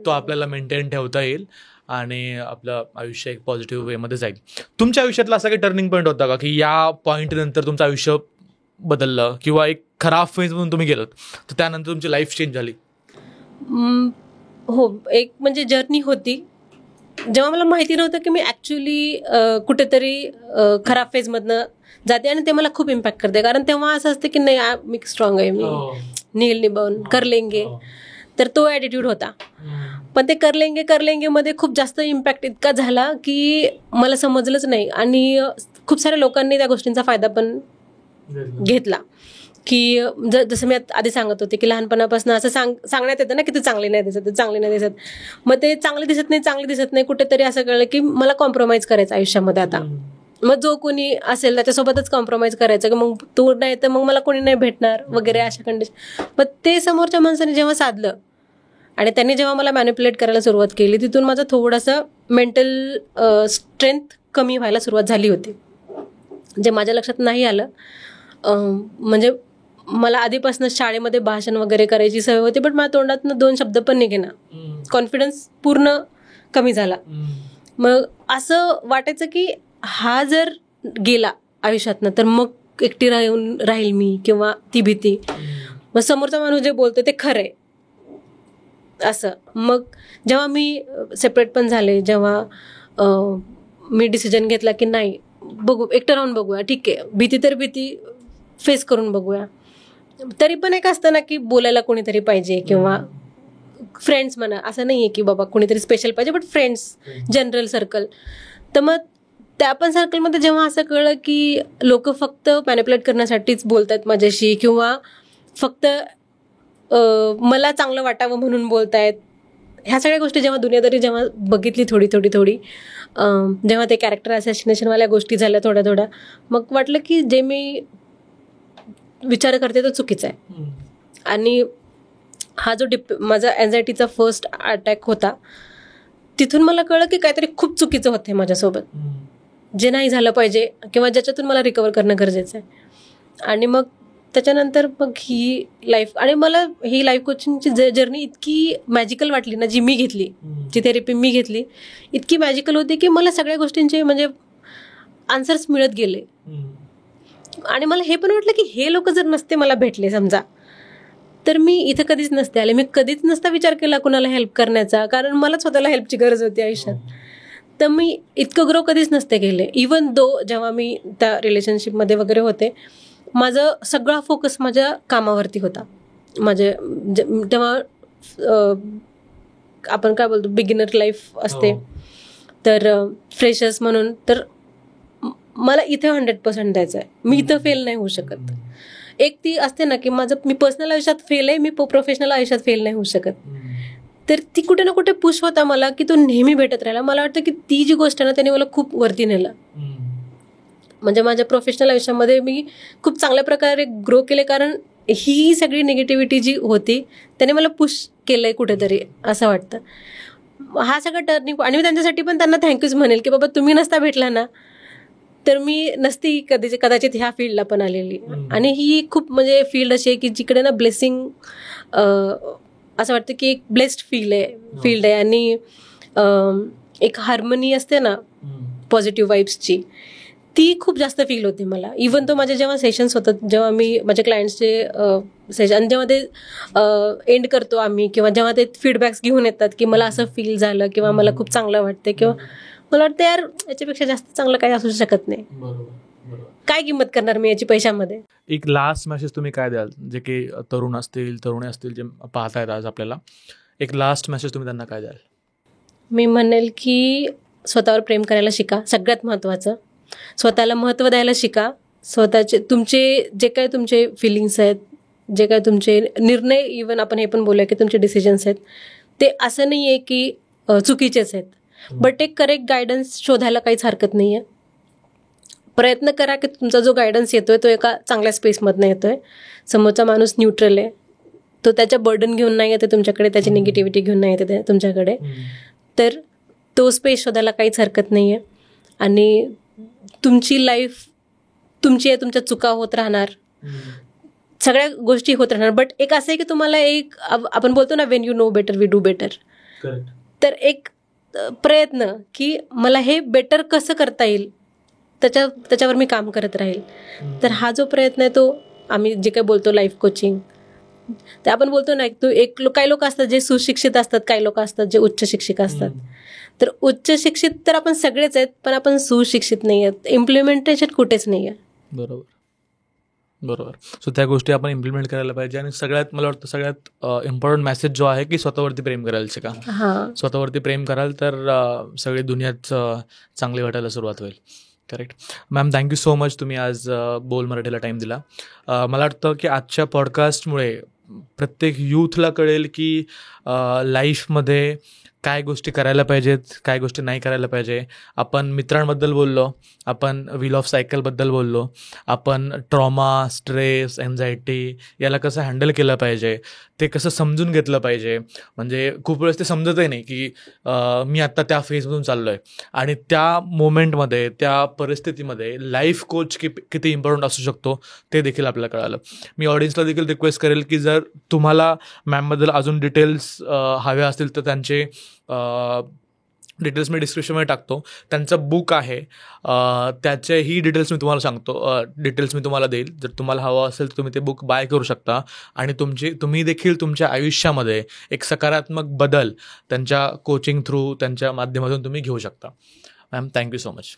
तो आपल्याला मेंटेन ठेवता येईल आणि आपलं आयुष्य एक पॉझिटिव्ह वेमध्ये जाईल. तुमच्या आयुष्यातला असा काही टर्निंग पॉईंट होता का की या पॉईंट नंतर तुमचं आयुष्य बदललं किंवा एक खराब फेजमधून तुम्ही गेलात तर त्यानंतर तुमची लाईफ चेंज झाली? हो, एक म्हणजे जर्नी होती जेव्हा मला माहिती नव्हतं की मी ॲक्च्युली कुठेतरी खराब फेजमधनं जाते आणि ते मला खूप इम्पॅक्ट करते. कारण तेव्हा असं असतं की नाही मी स्ट्रॉंग आहे, मी नील निभावून कर लेंगे, तर तो ॲटिट्यूड होता. पण ते करलेंगे मध्ये खूप जास्त इम्पॅक्ट इतका झाला की मला समजलंच नाही आणि खूप साऱ्या लोकांनी त्या गोष्टींचा फायदा पण घेतला. की जसं मी आधी सांगत होते की लहानपणापासून असं सांगण्यात येतं ना की तू चांगली नाही दिसत. मग ते चांगली दिसत नाही कुठेतरी असं कळलं की मला कॉम्प्रोमाइज करायचं आयुष्यामध्ये. आता मग जो कोणी असेल त्याच्यासोबतच कॉम्प्रोमाइज करायचं की मग तू नाही तर मग मला कोणी नाही भेटणार वगैरे अशा कंडिशन. मग ते समोरच्या माणसाने जेव्हा साधलं आणि त्यांनी जेव्हा मला मॅनिप्युलेट करायला सुरुवात केली तिथून माझं थोडंसं मेंटल स्ट्रेंथ कमी व्हायला सुरुवात झाली होती. जे माझ्या लक्षात नाही आलं. म्हणजे मला आधीपासून शाळेमध्ये भाषण वगैरे करायची सवय होती, बट माझ्या तोंडातनं 2 शब्द पण निघेना. कॉन्फिडन्स पूर्ण कमी झाला. मग असं वाटायचं की हा जर गेला आयुष्यातनं तर मग एकटी राहील मी, किंवा ती भीती. मग समोरचा माणूस जे बोलतो ते खरं आहे असं. मग जेव्हा मी सेपरेट पण झाले, जेव्हा मी डिसिजन घेतला की नाही, बघू, एकटं राहून बघूया, ठीक आहे, भीती तर भीती फेस करून बघूया. तरी पण एक असतं ना की बोलायला कोणीतरी पाहिजे, किंवा फ्रेंड्स म्हणा, असं नाही आहे की बाबा कोणीतरी स्पेशल पाहिजे, बट फ्रेंड्स, जनरल सर्कल. तर मग त्या पण सर्कलमध्ये जेव्हा असं कळलं की लोक फक्त मॅनिप्युलेट करण्यासाठीच बोलतात माझ्याशी, किंवा फक्त मला चांगलं वाटावं म्हणून बोलतायत, ह्या सगळ्या गोष्टी जेव्हा दुनियादारी जेव्हा बघितली थोडी, जेव्हा ते कॅरेक्टर असॅसिनेशनवाल्या गोष्टी झाल्या थोड्या, मग वाटलं की जे मी विचार करते तो चुकीचा आहे. आणि हा जो माझा अँझायटीचा फर्स्ट अटॅक होता, तिथून मला कळलं की काहीतरी खूप चुकीचं होतंय माझ्यासोबत, जे नाही झालं पाहिजे, किंवा ज्याच्यातून मला रिकवर करणं गरजेचं आहे. आणि मग त्याच्यानंतर मग ही लाईफ, आणि मला ही लाईफ कोचिंगची जर्नी इतकी मॅजिकल वाटली ना, जी मी घेतली, जी थेरपी मी घेतली, इतकी मॅजिकल होती की मला सगळ्या गोष्टींचे म्हणजे आन्सर्स मिळत गेले. आणि मला हे पण वाटलं की हे लोक जर नसते मला भेटले समजा, तर मी इथं कधीच नसते आले, मी कधीच नसता विचार केला कुणाला हेल्प करण्याचा, कारण मला स्वतःला हेल्पची गरज होती आयुष्यात. तर मी इतकं ग्रो कधीच नसते केले. इवन दो जेव्हा मी त्या रिलेशनशिपमध्ये वगैरे होते, माझं सगळा फोकस माझ्या कामावरती होता. माझे तेव्हा आपण काय बोलतो, बिगिनर लाईफ असते, तर फ्रेशर्स म्हणून, तर मला इथे 100% द्यायचं आहे, मी इथं फेल नाही होऊ शकत. एक ती असते ना की मी पर्सनल आयुष्यात फेल आहे, मी प्रोफेशनल आयुष्यात फेल नाही होऊ शकत. तर ती कुठे ना कुठे पुश होता मला की तो नेहमी भेटत राहिला. मला वाटतं की ती जी गोष्ट आहे ना, त्याने मला खूप वरती नेलं. म्हणजे माझ्या प्रोफेशनल आयुष्यामध्ये मी खूप चांगल्या प्रकारे ग्रो केले, कारण ही सगळी निगेटिव्हिटी जी होती त्याने मला पुश केलंय कुठेतरी, असं वाटतं. हा सगळा टर्निंग, आणि मी त्यांच्यासाठी पण त्यांना थँक्यूच म्हणेल की बाबा तुम्ही नसता भेटला ना, तर मी नसती कदाचित ह्या फील्डला पण आलेली. आणि ही खूप म्हणजे फील्ड अशी आहे की जिकडे ना ब्लेसिंग, असं वाटतं की एक ब्लेस्ड फील्ड आहे. आणि एक हार्मनी असते ना पॉझिटिव्ह वाईब्सची, ती खूप जास्त फील होते मला. इवन तो माझे जेव्हा सेशन्स होतात, जेव्हा मी माझ्या क्लायंट्सचे सेशन जेव्हा ते एंड करतो आम्ही, किंवा जेव्हा ते फीडबॅक्स घेऊन येतात की मला असं फील झालं, किंवा मला खूप चांगलं वाटतं, किंवा मला वाटतं यार याच्यापेक्षा जास्त चांगलं काही असू शकत नाही. काय किंमत करणार मी याची पैशामध्ये. एक लास्ट मेसेज तुम्ही काय द्याल, जे की तरुण असतील, तरुणी असतील, जे पाहतायत आज आपल्याला, एक लास्ट मेसेज तुम्ही त्यांना काय द्याल? मी म्हणेल की स्वतःवर प्रेम करायला शिका. सगळ्यात महत्त्वाचं, स्वतःला महत्त्व द्यायला शिका. स्वतःचे तुमचे जे काय तुमचे फिलिंग्स आहेत, जे काय तुमचे निर्णय, इवन आपण हे पण बोलूया की तुमचे डिसिजन्स आहेत, ते असं नाही आहे की चुकीचेच आहेत, बट एक करेक्ट गायडन्स शोधायला काहीच हरकत नाही आहे. प्रयत्न करा की तुमचा जो गायडन्स येतोय तो एका चांगल्या स्पेसमधनं येतोय. समोरचा माणूस न्यूट्रल आहे, तो त्याच्या बर्डन घेऊन नाही येते तुमच्याकडे, त्याची निगेटिव्हिटी घेऊन नाही येते तुमच्याकडे, तर तो स्पेस शोधायला काहीच हरकत नाही आहे. आणि तुमची लाईफ तुमची आहे, तुमच्या चुका होत राहणार, सगळ्या गोष्टी होत राहणार, बट एक असं आहे की तुम्हाला एक, आपण बोलतो ना, when you know better we do better, तर एक प्रयत्न की मला हे बेटर कसं करता येईल त्याच्यावर मी काम करत राहील. तर हा जो प्रयत्न आहे तो आम्ही जे काही बोलतो लाईफ कोचिंग, ते आपण बोलतो ना, काही लोक असतात जे सुशिक्षित असतात, काही लोक असतात जे उच्च शिक्षित असतात. तर उच्च शिक्षित तर आपण सगळेच आहेत, पण आपण सुशिक्षित नाही आहेत, इम्प्लिमेंटेशन कुठेच नाही आहे. बरोबर. सो त्या गोष्टी आपण इम्प्लिमेंट करायला पाहिजे. आणि सगळ्यात मला वाटतं सगळ्यात इम्पॉर्टंट मेसेज जो आहे की स्वतःवरती प्रेम करायला शिका. स्वतःवरती प्रेम कराल तर सगळी दुनियाच चांगली वाटायला सुरुवात होईल. Correct. Ma'am, thank you so much, तुम्ही आज बोल मराठीला टाईम दिला. मला वाटतं की आजच्या पॉडकास्टमुळे प्रत्येक यूथला कळेल की लाईफमध्ये काय गोष्टी करायला पाहिजेत, काय गोष्टी नाही करायला पाहिजे. आपण मित्रांबद्दल बोललो, आपण व्हील ऑफ सायकलबद्दल बोललो, आपण ट्रॉमा, स्ट्रेस, एन्झायटी याला कसं हँडल केलं पाहिजे, ते कसं समजून घेतलं पाहिजे. म्हणजे खूप वेळेस ते समजतही नाही की मी आत्ता त्या फेजमधून चाललो आहे, आणि त्या मोमेंटमध्ये, त्या परिस्थितीमध्ये लाईफ कोच किती इम्पॉर्टंट असू शकतो ते देखील आपल्याला कळालं. मी ऑडियन्सला देखील रिक्वेस्ट करेल की जर तुम्हाला मॅमबद्दल अजून डिटेल्स हव्या असतील तर त्यांचे डिटेल्स मी डिस्क्रिप्शनमध्ये टाकतो. त्यांचं बुक आहे, त्याचेही डिटेल्स मी तुम्हाला सांगतो, डिटेल्स मी तुम्हाला देईल. जर तुम्हाला हवं असेल तर तुम्ही ते बुक बाय करू शकता आणि तुम्ही देखील तुमच्या आयुष्यामध्ये एक सकारात्मक बदल त्यांच्या कोचिंग थ्रू, त्यांच्या माध्यमातून तुम्ही घेऊ शकता. Ma'am, thank you so much.